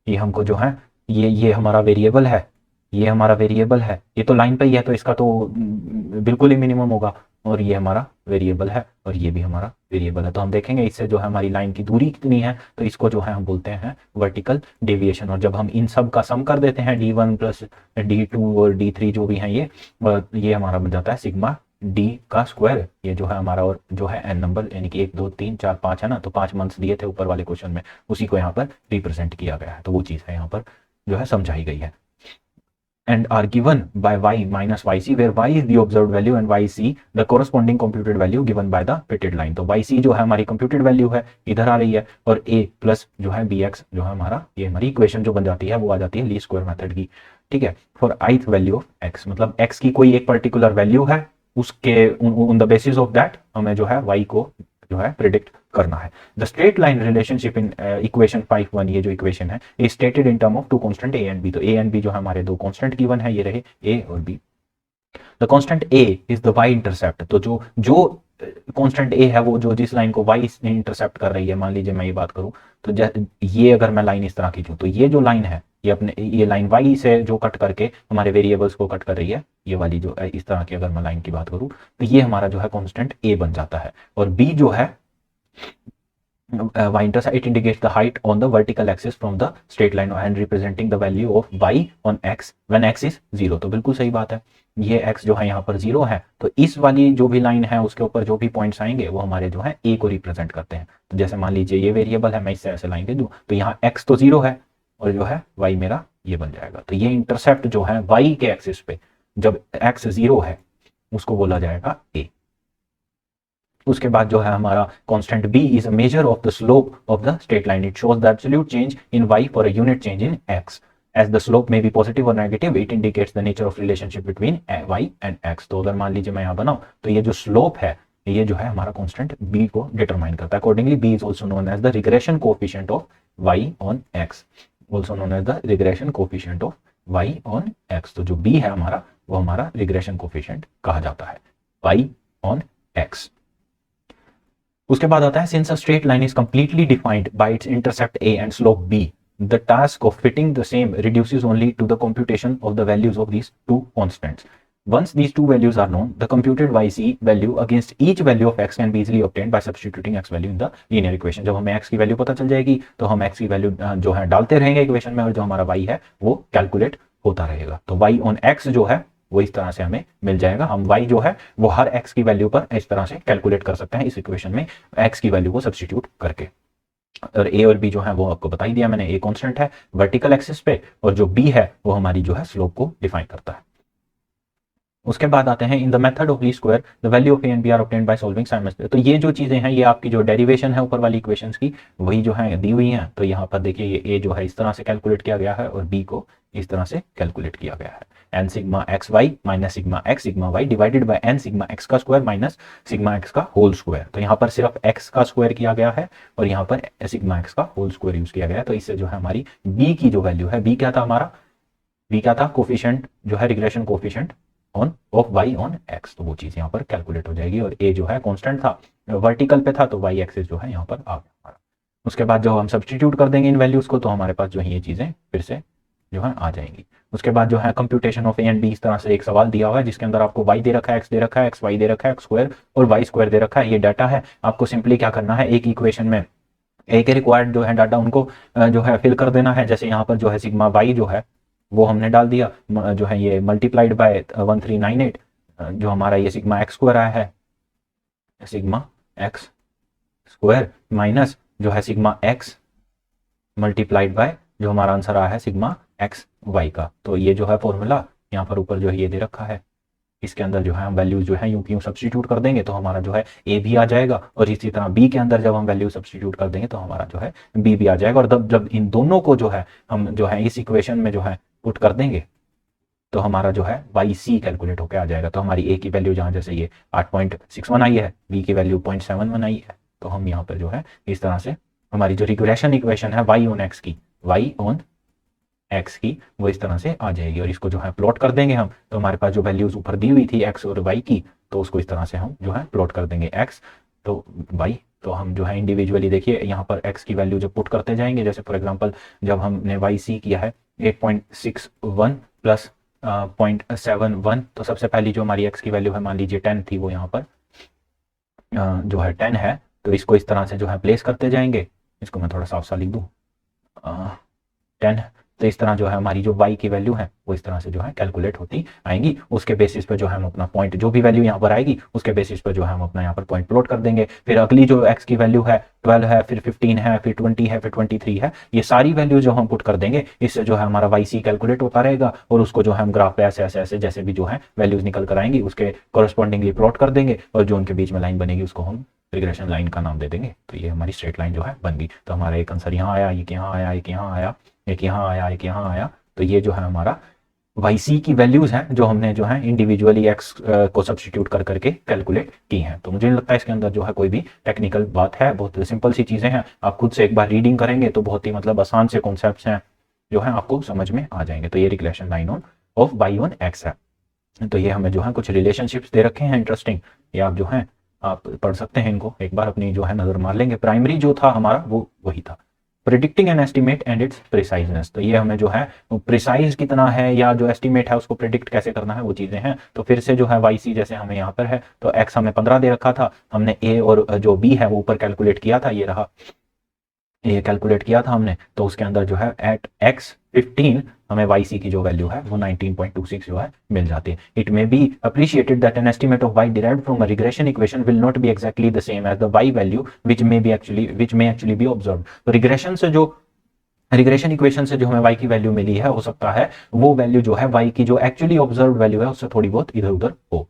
ये हमको जो है ये हमारा वेरिएबल है, ये हमारा वेरिएबल है, ये तो लाइन पे ही है तो इसका तो बिल्कुल ही मिनिमम होगा, और ये हमारा वेरिएबल है और ये भी हमारा वेरिएबल है। तो हम देखेंगे इससे जो है हमारी लाइन की दूरी कितनी है, तो इसको जो है हम बोलते हैं वर्टिकल डेविएशन। और जब हम इन सब का सम कर देते हैं D1 प्लस D2 और D3 जो भी हैं ये हमारा बन जाता है सिग्मा D का स्क्वायर। ये जो है हमारा, और जो है n नंबर यानी कि 1 2 3 4 5 है ना, तो 5 मंथ्स दिए थे ऊपर वाले क्वेश्चन में, उसी को यहाँ पर रिप्रेजेंट किया गया है। तो वो चीज़ है यहाँ पर जो है समझाई गई है। And are given by y minus yc, where y is the observed value and yc the corresponding computed value given by the pitted line। तो yc जो है हमारी computed value है, इधर आ रही है, और a प्लस जो है bx जो है हमारा, ये हमारी इक्वेशन जो बन जाती है वो आ जाती है लीस्ट स्क्वायर मेथड की। ठीक है, for ith value of x, मतलब x की कोई एक पर्टिकुलर वैल्यू है, उसके on the basis of that हमें जो है y को जो है प्रिडिक्ट करना है। The straight line relationship in equation 5.1, ये जो इक्वेशन है is stated in term of two constant a and b। तो a एंड b जो हमारे दो कांस्टेंट गिवन है, ये रहे a और b। The constant a is the y intercept. तो जो कांस्टेंट a है वो जो जिस लाइन को y इंटरसेप्ट कर रही है, मान लीजिए मैं ये बात करूं तो ये अगर मैं लाइन इस तरह खींचूं तो ये जो लाइन है ये लाइन y से जो कट करके हमारे वेरिएबल्स को कट कर रही है, ये वाली जो इस तरह की अगर मैं लाइन की बात करूं तो ये हमारा जो है कांस्टेंट a बन जाता है। और b जो है y intercept, it indicates the height on the vertical axis from the straight line and representing the value of y on x when x is 0। तो बिल्कुल सही बात है, ये x जो है यहाँ पर 0 है, तो इस वाली जो भी लाइन है उसके ऊपर जो भी पॉइंट्स आएंगे वो हमारे जो है a को रिप्रेजेंट करते हैं। तो जैसे मान लीजिए ये वेरिएबल है, मैं इससे ऐसे लाइन दे दूं तो यहाँ x तो 0 है और जो है y मेरा ये बन जाएगा। तो ये इंटरसेप्ट जो है y के एक्सिस पे जब x 0 है उसको बोला जाएगा a। उसके बाद जो है हमारा constant b is a measure of the slope of the straight line. It shows the absolute change in y for a unit change in x। As the slope may be positive और negative, it indicates the nature of relationship between y and x। तो अगर मान लीजिए मैं यहाँ बनाऊं तो ये जो स्लोप है ये जो है हमारा कांस्टेंट b को डिटरमाइन करता है। Accordingly b is also known as the regression coefficient of y on x, also known as the regression coefficient of y on x। तो जो b है हमारा वो हमारा रिग्रेशन कोएफिशिएंट कहा जाता है y ऑन x। उसके बाद आता है since a straight line is completely defined by its intercept a and slope b, the task of fitting the same reduces only to the computation of the values of these two constants. Once these two values are known, the computed yc value against each value of x can be easily obtained by substituting x value in the linear equation। जब हमें x की वैल्यू पता चल जाएगी तो हम x की वैल्यू जो है डालते रहेंगे इक्वेशन में, और जो हमारा y है वो कैलकुलेट होता रहेगा। तो y ऑन x जो है वो इस तरह से हमें मिल जाएगा। हम y जो है वो हर x की वैल्यू पर इस तरह से कैलकुलेट कर सकते हैं इस इक्वेशन में x की वैल्यू को सब्स्टिट्यूट करके। और a और b जो है वो आपको बता ही दिया मैंने, a कांस्टेंट है वर्टिकल एक्सिस पे और जो b है वो हमारी जो है स्लोप को डिफाइन करता है। उसके बाद आते हैं in the method of least square the value of a and b are obtained by solving simultaneously. तो ये जो चीजें हैं ये आपकी जो डेरिवेशन है ऊपर वाली इक्वेशंस की वही जो है दी हुई हैं। तो यहाँ पर देखिए ये ए जो है इस तरह से कैलकुलेट किया गया है और बी को इस तरह से कैलकुलेट किया गया है। N sigma x y minus sigma x sigma y divided by n sigma x का स्क्वायर माइनस सिग्मा एक्स का होल स्क्वायर। तो यहाँ पर सिर्फ एक्स का स्क्वायर किया गया है और यहाँ पर सिग्मा एक्स का होल स्क्वायर यूज किया गया है। तो इससे जो है हमारी बी की जो वैल्यू है, बी क्या था हमारा, बी क्या था कोफिशिएंट जो है regression coefficient on off y on x, तो वो चीज यहाँ पर कैलकुलेट हो जाएगी। और a जो है कांस्टेंट था वर्टिकल पे था तो y एक्सिस जो है यहाँ पर आ गया हमारा। उसके बाद जो हम सब्स्टिट्यूट कर देंगे इन वैल्यूज को तो हमारे पास जो है ये चीजें फिर से जो है आ जाएंगी। उसके बाद जो है computation of a and b, इस तरह से एक सवाल दिया हुआ है जिसके अंदर आपको y दे रखा है, x दे रखा है, x y दे रखा है, x स्क्वायर और y स्क्वायर दे रखा है। ये डाटा है, आपको सिंपली क्या करना है, एक इक्वेशन में एक रिक्वायर्ड जो है डाटा उनको जो है फिल कर देना है। जैसे यहाँ पर जो है सिग्मा y जो है वो हमने डाल दिया, जो है ये मल्टीप्लाइड बाय 1398 जो हमारा ये सिग्मा एक्स स्क्वायर आया है, सिग्मा एक्स स्क्वायर माइनस जो है सिग्मा एक्स मल्टीप्लाइड बाय जो हमारा आंसर आया है सिग्मा एक्स वाई का। तो ये जो है फॉर्मूला यहाँ पर ऊपर जो है ये दे रखा है, इसके अंदर जो है हम वैल्यूज जो है यूं क्यों सब्स्टिट्यूट कर देंगे तो हमारा जो है ए भी आ जाएगा और इसी तरह बी के अंदर जब हम वैल्यू सब्स्टिट्यूट कर देंगे तो हमारा जो है बी भी आ जाएगा। और जब इन दोनों को जो है हम जो है इस इक्वेशन में जो है पुट कर देंगे तो हमारा जो है वाई सी कैलकुलेट होकर आ जाएगा। तो हमारी ए की वैल्यू जहाँ जैसे ये 8.61 आई है, बी की वैल्यू 0.71 आई है, तो हम यहाँ पर जो है इस तरह से हमारी जो रिग्रेशन इक्वेशन है y ऑन x की, y ऑन x की, वो इस तरह से आ जाएगी। और इसको जो है प्लॉट कर देंगे हम, तो हमारे पास जो वैल्यूज ऊपर दी हुई थी x और y की, तो उसको इस तरह से हम जो है प्लॉट कर देंगे x तो y। तो हम जो है इंडिविजुअली देखिए यहाँ पर x की वैल्यू जब पुट करते जाएंगे, जैसे फॉर एग्जांपल जब हमने y सी किया है 8.61 प्लस 0.71, तो सबसे पहली जो हमारी x की वैल्यू है मान लीजिए 10 थी, वो यहाँ पर जो है 10 है। तो इसको इस तरह से जो है प्लेस करते जाएंगे, इसको मैं थोड़ा साफ सा लिख दूँ 10। तो इस तरह जो है हमारी जो y की वैल्यू है वो इस तरह से जो है कैलकुलेट होती आएंगी। उसके बेसिस पे जो है हम अपना पॉइंट, जो भी वैल्यू यहाँ पर आएगी उसके बेसिस पे जो है हम अपना यहाँ पर पॉइंट प्लॉट कर देंगे। फिर अगली जो x की वैल्यू है 12 है, फिर 15 है, फिर 20 है, फिर 23 है, ये सारी वैल्यू जो हम पुट कर देंगे, इससे जो है हमारा वाई सी कैलकुलेट होता रहेगा। और उसको जो है हम ग्राफ पे ऐसे ऐसे ऐसे जैसे भी जो है वैल्यूज निकल कर आएंगी उसके कोरस्पॉन्डिंगली प्लॉट कर देंगे, और जो उनके बीच में लाइन बनेगी उसको हम रिग्रेशन लाइन का नाम दे देंगे। तो ये हमारी स्ट्रेट लाइन जो है बन गई। तो हमारा एक आंसर यहाँ आया, एक यहाँ आया, एक यहाँ आया, एक यहाँ आया, एक यहाँ आया। तो ये जो है हमारा वाई सी की वैल्यूज हैं जो हमने जो है इंडिविजुअली एक्स को सब्स्टिट्यूट कर करके कैलकुलेट की हैं। तो मुझे नहीं लगता इसके अंदर जो है कोई भी टेक्निकल बात है, बहुत सिंपल सी चीजें हैं। आप खुद से एक बार रीडिंग करेंगे तो बहुत ही मतलब आसान से कॉन्सेप्ट्स हैं जो है आपको समझ में आ जाएंगे। तो ये regression line on of Y on x है। तो ये हमें जो है कुछ रिलेशनशिप्स दे रखे हैं इंटरेस्टिंग, ये आप जो है आप पढ़ सकते हैं इनको, एक बार अपनी जो है नजर मार लेंगे। प्राइमरी जो था हमारा वो वही था, predicting an estimate and its preciseness. तो ये हमें जो है प्रिसाइज कितना है या जो एस्टिमेट है उसको प्रिडिक्ट कैसे करना है वो चीजें हैं। तो फिर से जो है वाई सी जैसे हमें यहाँ पर है, तो एक्स हमें 15 दे रखा था, हमने ए और जो बी है वो ऊपर कैलकुलेट किया था, ये रहा, ये कैलकुलेट किया था हमने। तो उसके अंदर जो है एट एक्स 15 हमें वाई सी की जो वैल्यू है वो 19.26 जो है मिल जाती है। It may be appreciated that an estimate of y derived from a regression equation will not be exactly the same as the y value which may actually be observe. तो रिग्रेशन इक्वेशन से जो हमें y की वैल्यू मिली है, हो सकता है वो वैल्यू जो है y की जो एक्चुअली ऑब्जर्व वैल्यू है उससे थोड़ी बहुत इधर उधर हो।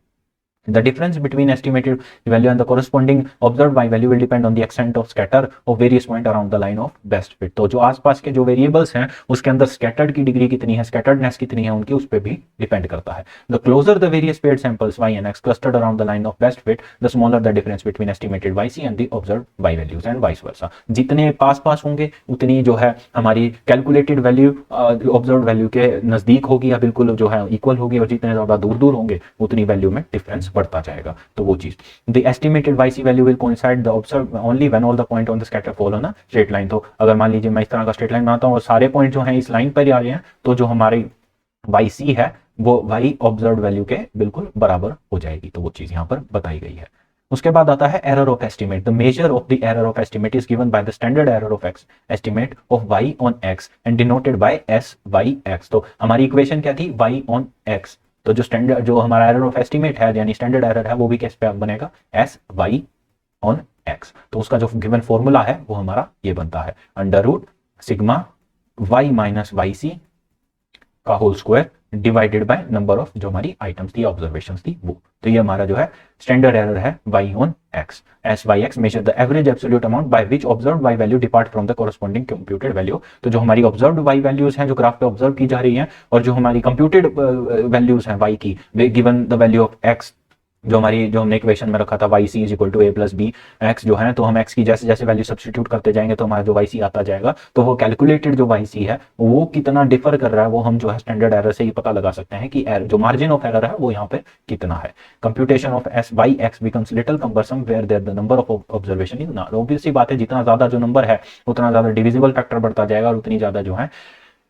The difference between estimated value and the corresponding observed y value will depend on the extent of scatter of various point around the line of best fit। तो जो आसपास के जो वेरिएबल्स हैं उसके अंदर स्कैटर्ड की डिग्री कितनी है, स्कैटर्डनेस कितनी है उनकी, उस पर भी डिपेंड करता है। The closer the various paired samples y and x clustered around the line of best fit, the smaller the difference between estimated yc and the observed y values and vice versa। जितने पास पास होंगे उतनी जो है हमारी कैलकुलेटेड वैल्यू ऑब्जर्व वैल्यू के नजदीक होगी या बिल्कुल जो है इक्वल होगी, और जितने ज्यादा दूर दूर होंगे उतनी वैल्यू में डिफरेंस बढ़ता जाएगा। तो वो चीज, the estimated y c value will coincide the observe only when all the point on the scatter fall on a straight line. तो अगर मान लीजिए मैं इस तरह का स्ट्रेट लाइन बनाता हूं और सारे पॉइंट जो हैं इस लाइन पर ही आ रहे हैं, तो जो हमारी वाई सी है वो वाई ऑब्जर्व वैल्यू के बिल्कुल बराबर हो जाएगी। तो वो चीज यहाँ पर बताई गई है। उसके बाद आता है error of estimate. The measure of the error of estimate is given by the standard error of x estimate of Y on x and denoted by s Y x. तो हमारी इक्वेशन क्या थी, वाई ऑन एक्स। तो जो स्टैंडर्ड जो हमारा एरर ऑफ एस्टिमेट है यानी स्टैंडर्ड एरर है वो भी किस पे बनेगा, एस वाई ऑन एक्स। तो उसका जो गिवन फॉर्मूला है वो हमारा ये बनता है under root sigma Y minus Y C का whole square divided by number of जो हमारी आइटम्स थी, ऑब्जर्वेशंस थी वो। तो ये हमारा जो है स्टैंडर्ड एरर है Y on x. S Y x measure the average absolute amount by which observed y value depart from the corresponding computed value. तो जो हमारी ऑब्जर्व्ड वाई वैल्यूज हैं जो ग्राफ पे ऑब्जर्व की जा रही हैं, और जो हमारी कंप्यूटेड वैल्यूज हैं वाई की, given the value of x, जो हमने इक्वेशन में रखा था y c is equal to a plus b x जो है, तो हम एक्स की जैसे जैसे वैल्यू सब्स्टिट्यूट करते जाएंगे तो हमारा जो वाई सी आता जाएगा। तो वो कैलकुलेटेड जो वाई सी है वो कितना डिफर कर रहा है वो हम जो है स्टैंडर्ड एरर से ही पता लगा सकते हैं कि जो मार्जिन ऑफ एरर है वो यहाँ पे कितना है। Computation of S Y X becomes little cumbersome where there the number of observation is not. Obvious सी बात है, जितना ज्यादा जो नंबर है उतना ज्यादा डिविजिबल फैक्टर बढ़ता जाएगा और उतनी ज्यादा जो है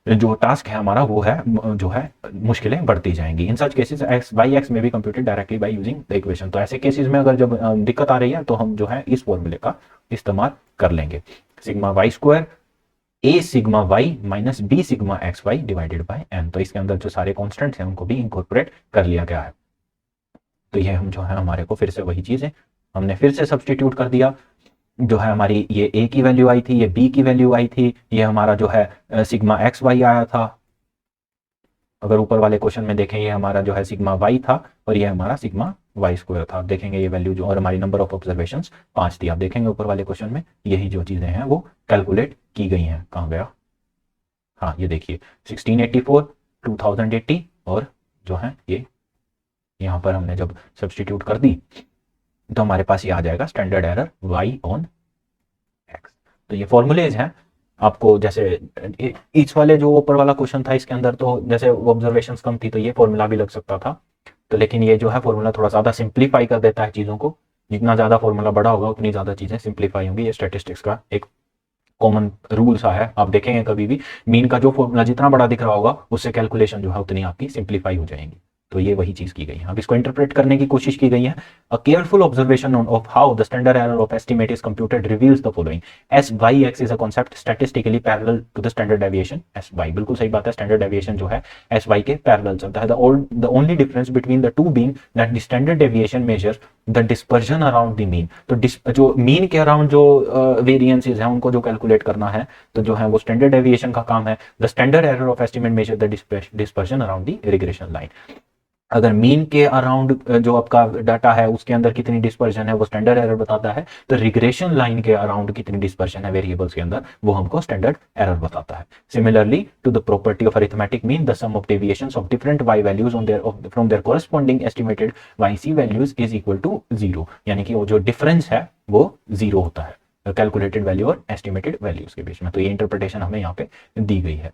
जो टास्क है हमारा वो है जो है मुश्किलें बढ़ती जाएंगी। In such cases X by X में भी computed directly by using the equation. तो ऐसे केसेस में अगर जब दिक्कत आ रही है तो हम जो है इस फॉर्मूले का इस्तेमाल कर लेंगे, sigma y square a sigma Y minus b sigma x y divided by n. तो इसके अंदर जो सारे कॉन्स्टेंट्स हैं उनको भी इंकॉर्पोरेट कर लिया गया है। तो ये हम जो है हमारे को फिर से वही चीज है, हमने फिर से सब्सटीट्यूट कर दिया। जो है हमारी ये ए की वैल्यू आई थी, ये बी की वैल्यू आई थी, ये हमारा जो है सिग्मा एक्स वाई आया था। अगर ऊपर वाले क्वेश्चन में देखें ये हमारा जो है सिग्मा वाई था और ये हमारा सिग्मा वाई स्क्वायर था। आप देखेंगे ये वैल्यू जो, और हमारी नंबर ऑफ ऑब्जर्वेशन 5 थी। आप देखेंगे ऊपर वाले क्वेश्चन में यही जो चीजें हैं वो कैलकुलेट की गई हैं। कहाँ गया, हाँ ये देखिए 1684 2080 और जो है ये यहाँ पर हमने जब सब्सटीट्यूट कर दी तो हमारे पास ये आ जाएगा standard error y on x। तो ये फॉर्मूलेज हैं आपको, जैसे ईच वाले जो ऊपर वाला क्वेश्चन था इसके अंदर तो जैसे ऑब्जर्वेशंस कम थी तो ये फॉर्मूला भी लग सकता था, तो लेकिन ये जो है फॉर्मूला थोड़ा ज़्यादा सिंप्लीफाई कर देता है चीज़ों को। जितना ज़्यादा फॉर्मूला बड़ा होगा उतनी ज़्यादा चीज़ें सिंप्लीफाई होंगी। ये स्टैटिस्टिक्स का एक कॉमन रूल सा है, आप देखेंगे कभी भी मीन का जो फॉर्मूला जितना बड़ा दिख रहा होगा उससे कैलकुलेशन जो है उतनी आपकी सिंप्लीफाई हो जाएंगी। तो ये वही चीज की गई है। अब इसको इंटरप्रेट करने की कोशिश की गई है। A careful observation of how the standard error of estimate is computed reveals the following. S Y x is a concept statistically parallel to the standard deviation s y. बिल्कुल सही बात है, स्टैंडर्ड डेविएशन जो है एस वाई के पैरेलल चलता है। The only difference between the to being that the standard deviation measure the dispersion around the mean. तो जो मीन के अराउंड जो वेरिएंसेस हैं उनको जो कैलकुलेट करना है तो जो है वो स्टैंडर्ड डेविएशन का काम है। The standard error of estimate measure the dispersion around the regression line. अगर मीन के अराउंड जो आपका डाटा है उसके अंदर कितनी डिस्पर्शन है वो स्टैंडर्ड एरर बताता है, तो रिग्रेशन लाइन के अराउंड कितनी डिस्पर्शन है वेरिएबल्स के अंदर वो हमको स्टैंडर्ड एरर बताता है। Similarly to the property of arithmetic mean, the sum of deviations of different y values on their from their corresponding estimated yc values is equal to 0, यानी कि वो जो डिफरेंस है वो 0 होता है कैलकुलेटेड वैल्यू और एस्टिमेटेड वैल्यूज के बीच में। तो ये इंटरप्रिटेशन हमें यहाँ पे दी गई है।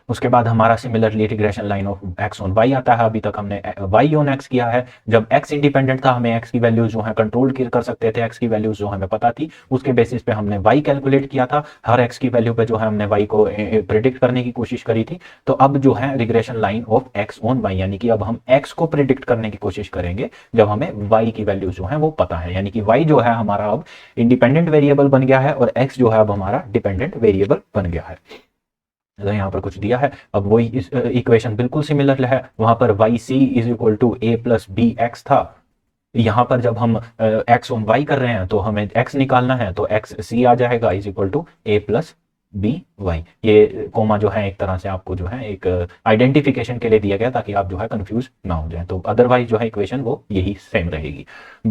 उसके बाद हमारा similarly regression line of x on y आता है। अभी तक हमने वाई ऑन एक्स किया है। जब एक्स इंडिपेंडेंट था हमें एक्स की वैल्यूज जो है कंट्रोल कर सकते थे, एक्स की वैल्यूज जो हमें पता थी उसके बेसिस पे हमने वाई कैलकुलेट किया था। हर एक्स की वैल्यू पे जो है हमने वाई को प्रिडिक्ट करने की कोशिश करी थी। तो अब जो है regression line of x on y, यानी कि अब हम एक्स को प्रिडिक्ट करने की कोशिश करेंगे जब हमें वाई की वैल्यूज जो है वो पता है, यानी कि वाई जो है हमारा अब इंडिपेंडेंट वेरिएबल बन गया है और एक्स जो है अब हमारा डिपेंडेंट वेरिएबल बन गया है। तो यहाँ पर कुछ दिया है, अब वही इस इक्वेशन बिल्कुल सिमिलर है। वहां पर y c is equal to a plus b x था। यहाँ पर जब हम एक्स ऑन वाई कर रहे हैं तो हमें एक्स निकालना है, तो एक्स सी आ जाएगा is equal to a plus b y. ये कोमा जो है एक तरह से आपको जो है एक आइडेंटिफिकेशन के लिए दिया गया ताकि आप जो है कंफ्यूज ना हो जाए। तो अदरवाइज जो है इक्वेशन वो यही सेम रहेगी।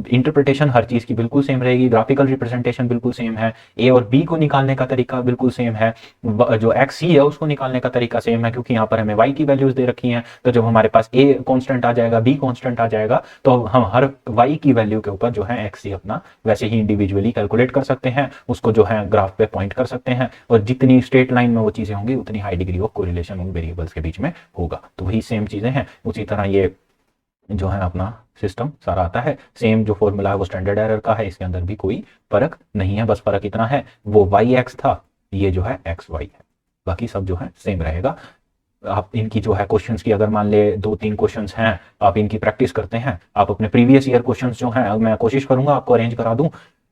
इंटरप्रिटेशन हर चीज की बिल्कुल सेम रहेगी, ग्राफिकल रिप्रेजेंटेशन बिल्कुल सेम है, ए और बी को निकालने का तरीका बिल्कुल सेम है, जो एक्स सी है उसको निकालने का तरीका सेम है, क्योंकि यहाँ पर हमें वाई की वैल्यूज दे रखी हैं। तो जब हमारे पास ए कॉन्स्टेंट आ जाएगा बी कॉन्स्टेंट आ जाएगा तो हम हर वाई की वैल्यू के ऊपर जो है एक्स सी अपना वैसे ही इंडिविजुअली कैलकुलेट कर सकते हैं, उसको जो है ग्राफ पे पॉइंट कर सकते हैं, और जितनी स्ट्रेट लाइन में वो चीजें होंगी उतनी हाई डिग्री ऑफ कोरिलेशन उन वेरिएबल्स के बीच में होगा। तो वही सेम चीजें हैं। उसी तरह ये जो है अपना सिस्टम सारा आता है। सेम जो फॉर्मूला है वो स्टैंडर्ड एरर का है, इसके अंदर भी कोई फर्क नहीं है। बस फर्क इतना है वो वाई एक्स था, ये जो है एक्स वाई है, बाकी सब जो है सेम रहेगा। आप इनकी जो है क्वेश्चंस की अगर मान ले 2-3 क्वेश्चंस हैं, आप इनकी प्रैक्टिस करते हैं, आप अपने प्रीवियस ईयर क्वेश्चंस जो हैं मैं कोशिश करूंगा आपको अरेंज करा दूं,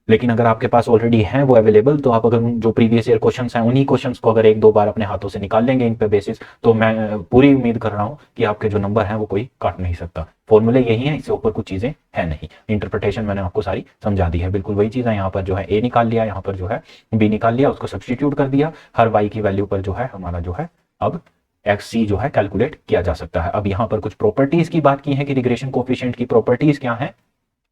लेकिन अगर आपके पास ऑलरेडी हैं वो अवेलेबल तो आप अगर जो प्रीवियस ईयर क्वेश्चंस हैं उन्हीं क्वेश्चंस को अगर 1-2 बार अपने हाथों से निकाल लेंगे इन पे बेसिस, तो मैं पूरी उम्मीद कर रहा हूं कि आपके जो नंबर हैं वो कोई काट नहीं सकता। फॉर्मूले यही है, इससे ऊपर कुछ चीजें है नहीं। इंटरप्रिटेशन मैंने आपको सारी समझा दी है, बिल्कुल वही चीज है। यहाँ पर जो है ए निकाल लिया, यहाँ पर जो है बी निकाल लिया, उसको सब्सटीट्यूट कर दिया, हर वाई की वैल्यू पर जो है हमारा जो है अब एक्स सी जो है कैलकुलेट किया जा सकता है। अब यहाँ पर कुछ प्रॉपर्टीज की बात की है कि रिग्रेशन कोफिशिएंट की प्रॉपर्टीज क्या है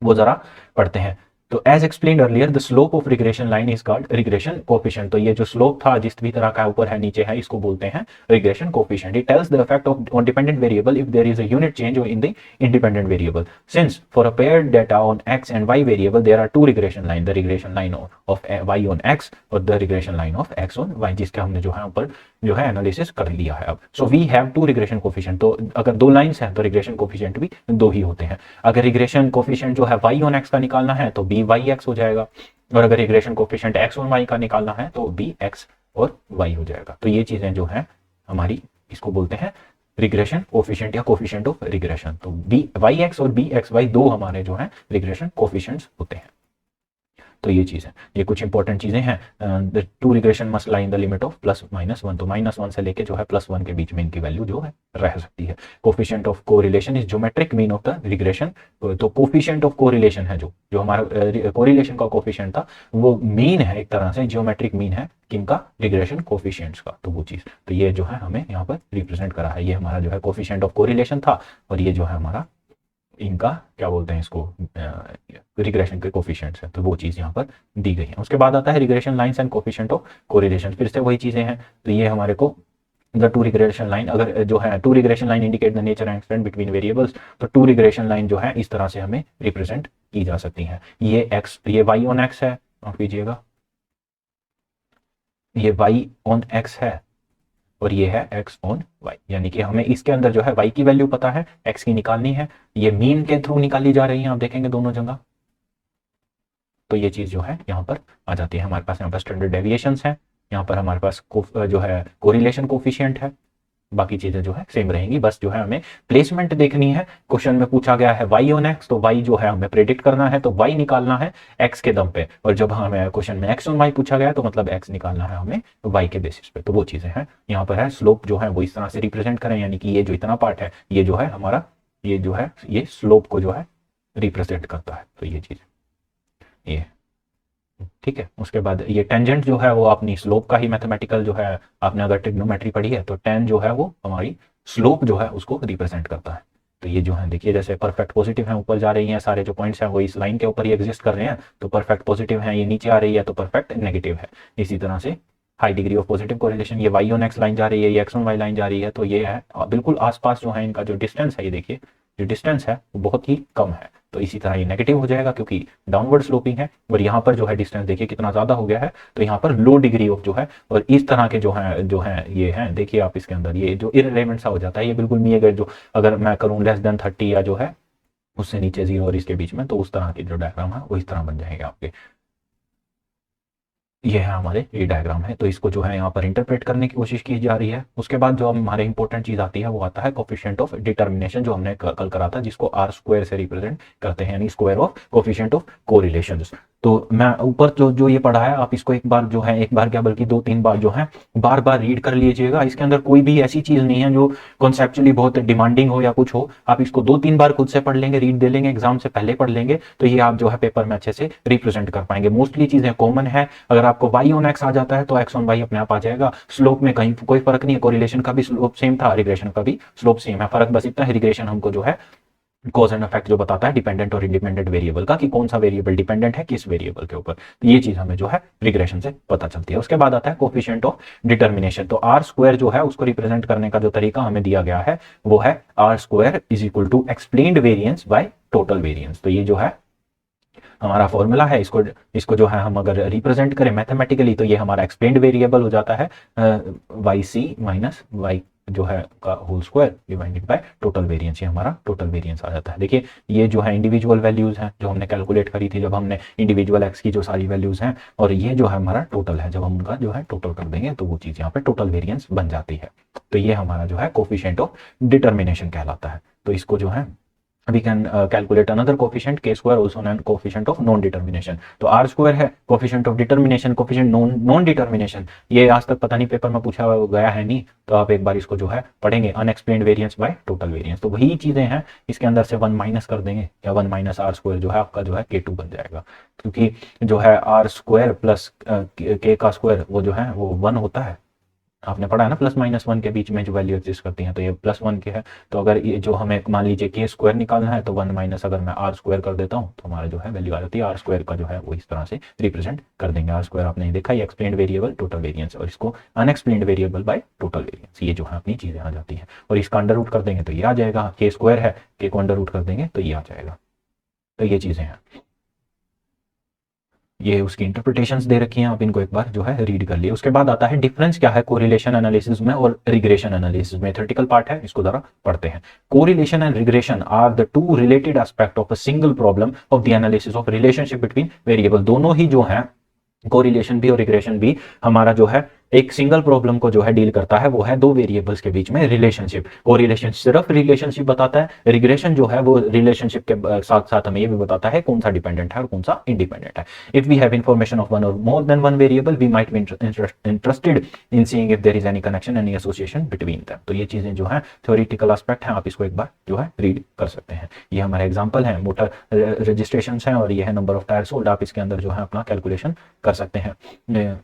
वो जरा पढ़ते हैं। तो as explained earlier the slope of regression line is called regression coefficient. तो ये जो स्लोप था जिस भी तरह का ऊपर है नीचे है इसको बोलते हैं regression coefficient. It tells the effect of on dependent variable if there is a unit change in the independent variable. Since for a paired data on x and Y variable there are two regression line, the regression line of Y on X और the regression line of x on Y, जिसका हमने जो है ऊपर जो है एनालिसिस कर लिया है अब। So we have two regression coefficient. तो अगर दो लाइंस हैं तो रिग्रेशन कोफिशिएंट भी दो ही होते हैं। अगर रिग्रेशन कोफिशिएंट जो है वाई ऑन एक्स का निकालना है तो बी वाई एक्स हो जाएगा, और अगर regression coefficient x on y का निकालना है तो बी एक्स और वाई हो जाएगा। तो ये चीजें जो है हमारी इसको बोलते हैं रिग्रेशन कोफिशिएंट या कोफिशिएंट ऑफ रिग्रेशन। तो बी वाई एक्स और बी एक्स वाई दो हमारे जो है रिग्रेशन कोफिशिएंट्स होते हैं। तो ये चीज है, ये कुछ इंपॉर्टेंट चीजें हैं। The two regression must lie in the limit of +-1। तो -1 से लेके जो है +1 के बीच में इनकी वैल्यू जो है रह सकती है। Coefficient of correlation is geometric mean of the regression. तो कोफिशिएंट ऑफ कोरिलेशन है जो हमारा कोरिलेशन का कोफिशिएंट था वो मीन है, एक तरह से ज्योमेट्रिक मीन है किनका, रिग्रेशन कोफिशिएंट्स का। तो वो चीज, तो ये जो है हमें यहाँ पर रिप्रेजेंट करा है, ये हमारा जो है कोफिशिएंट ऑफ कोरिलेशन था, और ये जो है हमारा इनका क्या बोलते हैं इसको रिग्रेशन के कोफिशिएंट्स है। तो वो चीज यहाँ पर दी गई है। उसके बाद आता है regression lines and coefficient of correlation. फिर से वही चीजें हैं। तो ये हमारे को द टू रिग्रेशन लाइन, अगर जो है two regression line indicate the nature and extent between variables, तो टू रिग्रेशन लाइन जो है इस तरह से हमें रिप्रेजेंट की जा सकती है। ये एक्स, ये वाई ऑन एक्स है, माफ कीजिएगा, ये y ऑन x है और ये है x ऑन y, यानी कि हमें इसके अंदर जो है y की वैल्यू पता है, x की निकालनी है। ये मीन के थ्रू निकाली जा रही है, आप देखेंगे दोनों जगह। तो ये चीज जो है यहाँ पर आ जाती है। हमारे पास यहाँ पर स्टैंडर्ड डेविएशंस है, यहाँ पर हमारे पास जो है कोरिलेशन कोफिशिएंट है, बाकी चीजें जो है सेम रहेंगी। बस जो है हमें प्लेसमेंट देखनी है। क्वेश्चन में पूछा गया है y ऑन x, तो y जो है हमें प्रेडिक्ट करना है, तो y निकालना है x के दम पे। और जब हमें क्वेश्चन में x ऑन y पूछा गया है, तो मतलब x निकालना है हमें y के बेसिस पे। तो वो चीजें हैं यहाँ पर है। स्लोप जो है वो इस तरह से रिप्रेजेंट करें, यानी कि ये जो इतना पार्ट है ये जो है हमारा, ये जो है ये स्लोप को जो है रिप्रेजेंट करता है। तो ये चीज ये ठीक है। उसके बाद ये टेंजेंट जो है वो अपनी स्लोप का ही मैथमेटिकल जो है, आपने अगर ट्रिग्नोमेट्री पढ़ी है तो टेन जो है वो हमारी स्लोप जो है उसको रिप्रेजेंट करता है। तो ये जो है देखिए, जैसे परफेक्ट पॉजिटिव है ऊपर जा रही हैं, सारे जो पॉइंट्स हैं वो इस लाइन के ऊपर ही एग्जिस्ट कर रहे हैं, तो परफेक्ट पॉजिटिव है। ये नीचे आ रही है तो परफेक्ट नेगेटिव है। इसी तरह से high degree of positive correlation, ये वाई ऑन एक्स लाइन जा रही है, ये एक्स ऑन वाई लाइन जा रही है, तो ये है बिल्कुल आसपास जो है इनका जो डिस्टेंस है, ये देखिए जो डिस्टेंस है वो बहुत ही कम है। तो इसी तरह ये नेगेटिव हो जाएगा क्योंकि डाउनवर्ड स्लोपिंग है। और यहाँ पर जो है डिस्टेंस देखिए कितना ज्यादा हो गया है, तो यहाँ पर लो डिग्री ऑफ जो है, और इस तरह के जो है ये है, देखिए आप इसके अंदर ये जो इररिलेवेंट सा हो जाता है, ये बिल्कुल नहीं है। जो अगर मैं करूँ लेस देन 30 या जो है उससे नीचे 0 और इसके बीच में, तो उस तरह की जो डायग्राम है वो इस तरह बन जाएगा आपके। ये है हमारे ये डायग्राम है, तो इसको जो है यहाँ पर इंटरप्रेट करने की कोशिश की जा रही है। उसके बाद जो हमारे इंपॉर्टेंट चीज आती है वो आता है कोफिशिएंट ऑफ डिटर्मिनेशन, जो हमने कल करा था, जिसको आर स्क्वायर से रिप्रेजेंट करते हैं, यानी square of coefficient of correlations. तो मैं ऊपर जो ये पढ़ा है, आप इसको एक बार जो है, एक बार क्या बल्कि 2-3 बार जो है बार बार रीड कर लीजिएगा। इसके अंदर कोई भी ऐसी चीज नहीं है जो कॉन्सेप्चुअली बहुत डिमांडिंग हो या कुछ हो। आप इसको 2-3 बार खुद से पढ़ लेंगे, रीड दे लेंगे, एग्जाम से पहले पढ़ लेंगे, तो ये आप जो है पेपर में अच्छे से रिप्रेजेंट कर पाएंगे। मोस्टली चीजें कॉमन है। अगर आपको वाई ऑन एक्स आ जाता है तो एक्स ऑन वाई अपने आप आ जाएगा। स्लोप में कहीं कोई फर्क नहीं है, कोरिलेशन का भी स्लोप सेम था, रिग्रेशन का भी स्लोप सेम है। फर्क बस इतना है, रिग्रेशन हमको जो है कॉज एंड इफेक्ट जो बताता है डिपेंडेंट और इंडिपेंडेंट वेरिएबल का, कि कौन सा वेरिएबल डिपेंडेंट है किस वेरिएबल के ऊपर। तो ये चीज हमें जो है रिग्रेशन से पता चलती है। उसके बाद आता है कोफिशिएंट ऑफ डिटर्मिनेशन। तो आर स्क्वायर जो है उसको रिप्रेजेंट करने का जो तरीका हमें दिया गया है वो है r square is equal to explained variance by total variance. तो ये जो है हमारा फॉर्मूला है। इसको जो है हम अगर रिप्रेजेंट करें मैथमेटिकली, तो ये हमारा एक्सप्लेन्ड वेरिएबल हो जाता है वाई सी माइनस वाई जो है का whole square divided by total variance. ये हमारा टोटल वेरिएंस आ जाता है। देखिए ये जो है इंडिविजुअल वैल्यूज हैं जो हमने कैलकुलेट करी थी जब हमने इंडिविजुअल एक्स की जो सारी वैल्यूज हैं, और ये जो है हमारा टोटल है। जब हम उनका जो है टोटल कर देंगे तो वो चीज यहाँ पे टोटल वेरिएंस बन जाती है। तो ये हमारा जो है कोफिशिएंट ऑफ डिटर्मिनेशन कहलाता है। तो इसको जो है we can calculate another coefficient k square, also known coefficient of non determination। तो r square है coefficient of determination, coefficient non determination। ये आज तक पता नहीं पेपर में पूछा गया है नहीं, तो आप एक बार इसको जो है पढ़ेंगे, unexplained variance by total variance. तो वही चीजें हैं, इसके अंदर से 1 माइनस कर देंगे, या 1 माइनस आर स्क्वायर जो है आपका जो है k2 बन जाएगा, क्योंकि जो है आर स्क्वायर प्लस k का स्क्वायर वो जो है वो 1 होता है। आपने पढ़ा है ना, प्लस माइनस 1 के बीच में जो वैल्यू एग्जिस्ट करती हैं, तो ये +1 के है। तो अगर ये जो हमें मान लीजिए के स्क्वायर निकालना है, तो 1 माइनस अगर मैं आर स्क्वायर कर देता हूँ तो हमारा जो है वैल्यू आ जाती है। आर स्क्वायर का जो है वो इस तरह से रिप्रेजेंट कर देंगे। आर स्क्वायर आपने देखा, ये एक्सप्लेन्ड वेरिएबल टोटल वेरिएंस, और इसको unexplained variable bye total variance, ये जो है अपनी चीजें आ जाती है। और इसका अंडर रूट कर देंगे तो ये आ जाएगा, के स्क्वायर है, के को अंडर रूट कर देंगे तो ये आ जाएगा। तो ये चीजें हैं, ये उसकी इंटरप्रिटेशंस दे रखी हैं, आप इनको एक बार जो है रीड कर लिए। उसके बाद आता है डिफरेंस क्या है कोरिलेशन एनालिसिस में और रिग्रेशन एनालिसिस में। थ्योरेटिकल पार्ट है, इसको जरा पढ़ते हैं। Correlation and regression are the two related aspect of a single problem of the analysis of relationship between variable. दोनों ही जो है, कोरिलेशन भी और रिग्रेशन भी, हमारा जो है एक सिंगल प्रॉब्लम को जो है डील करता है, वो है दो वेरिएबल्स के बीच में रिलेशनशिप। कोरिलेशन सिर्फ रिलेशनशिप बताता है, रिग्रेशन जो है वो रिलेशनशिप के साथ साथ हमें ये भी बताता है कौन सा डिपेंडेंट है और कौन सा इंडिपेंडेंट है। If we have information of one और more than one variable, we might be interested in seeing if there is any connection, any association between them. तो ये चीजें जो है थ्योरेटिकल एस्पेक्ट है, आप इसको एक बार जो है रीड कर सकते हैं। ये हमारे एग्जांपल है, मोटर रजिस्ट्रेशन है, और ये है नंबर ऑफ टायर सोल्ड। आप इसके अंदर जो है अपना कैलकुलेशन कर सकते हैं।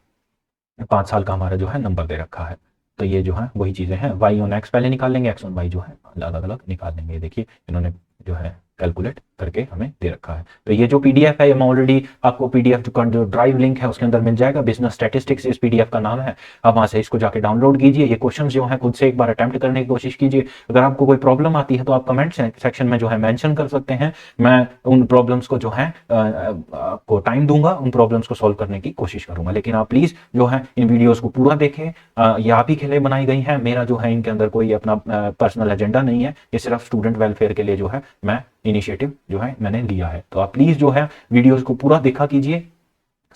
5 साल का हमारा जो है नंबर दे रखा है। तो ये जो है वही चीजें हैं। वाई ऑन एक्स पहले निकाल लेंगे, एक्स ऑन वाई जो है अलग अलग निकाल लेंगे। देखिए इन्होंने जो है कैलकुलेट करके हमें दे रखा है। तो ये जो पीडीएफ है, ये मैं ऑलरेडी आपको पीडीएफ जो ड्राइव लिंक है उसके अंदर मिल जाएगा। बिजनेस स्टैटिस्टिक्स इस पीडीएफ का नाम है। आप वहां से इसको जाके डाउनलोड कीजिए। ये क्वेश्चंस जो है खुद से एक बार अटेम्प्ट करने की कोशिश कीजिए। अगर आपको कोई प्रॉब्लम आती है तो आप कमेंट सेक्शन में जो है मेंशन कर सकते हैं। मैं उन प्रॉब्लम्स को जो है आपको टाइम दूंगा, उन प्रॉब्लम्स को सॉल्व करने की कोशिश करूंगा। लेकिन आप प्लीज जो है इन वीडियोस को पूरा देखें। ये आप ही के लिए बनाई गई है। मेरा जो है इनके अंदर कोई अपना पर्सनल एजेंडा नहीं है। ये सिर्फ स्टूडेंट वेलफेयर के लिए जो है मैं इनिशिएटिव जो है मैंने लिया है। तो आप प्लीज जो है वीडियोस को पूरा देखा कीजिए,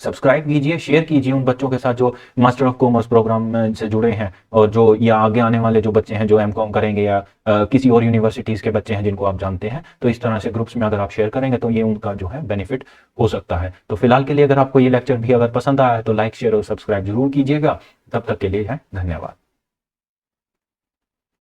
सब्सक्राइब कीजिए, शेयर कीजिए उन बच्चों के साथ जो मास्टर ऑफ कॉमर्स प्रोग्राम से जुड़े हैं, और जो या आगे आने वाले जो बच्चे हैं जो एमकॉम करेंगे, या किसी और यूनिवर्सिटीज के बच्चे हैं जिनको आप जानते हैं। तो इस तरह से ग्रुप्स में अगर आप शेयर करेंगे तो ये उनका जो है बेनिफिट हो सकता है। तो फिलहाल के लिए अगर आपको ये लेक्चर भी अगर पसंद आया है तो लाइक, शेयर और सब्सक्राइब जरूर कीजिएगा। तब तक के लिए है धन्यवाद।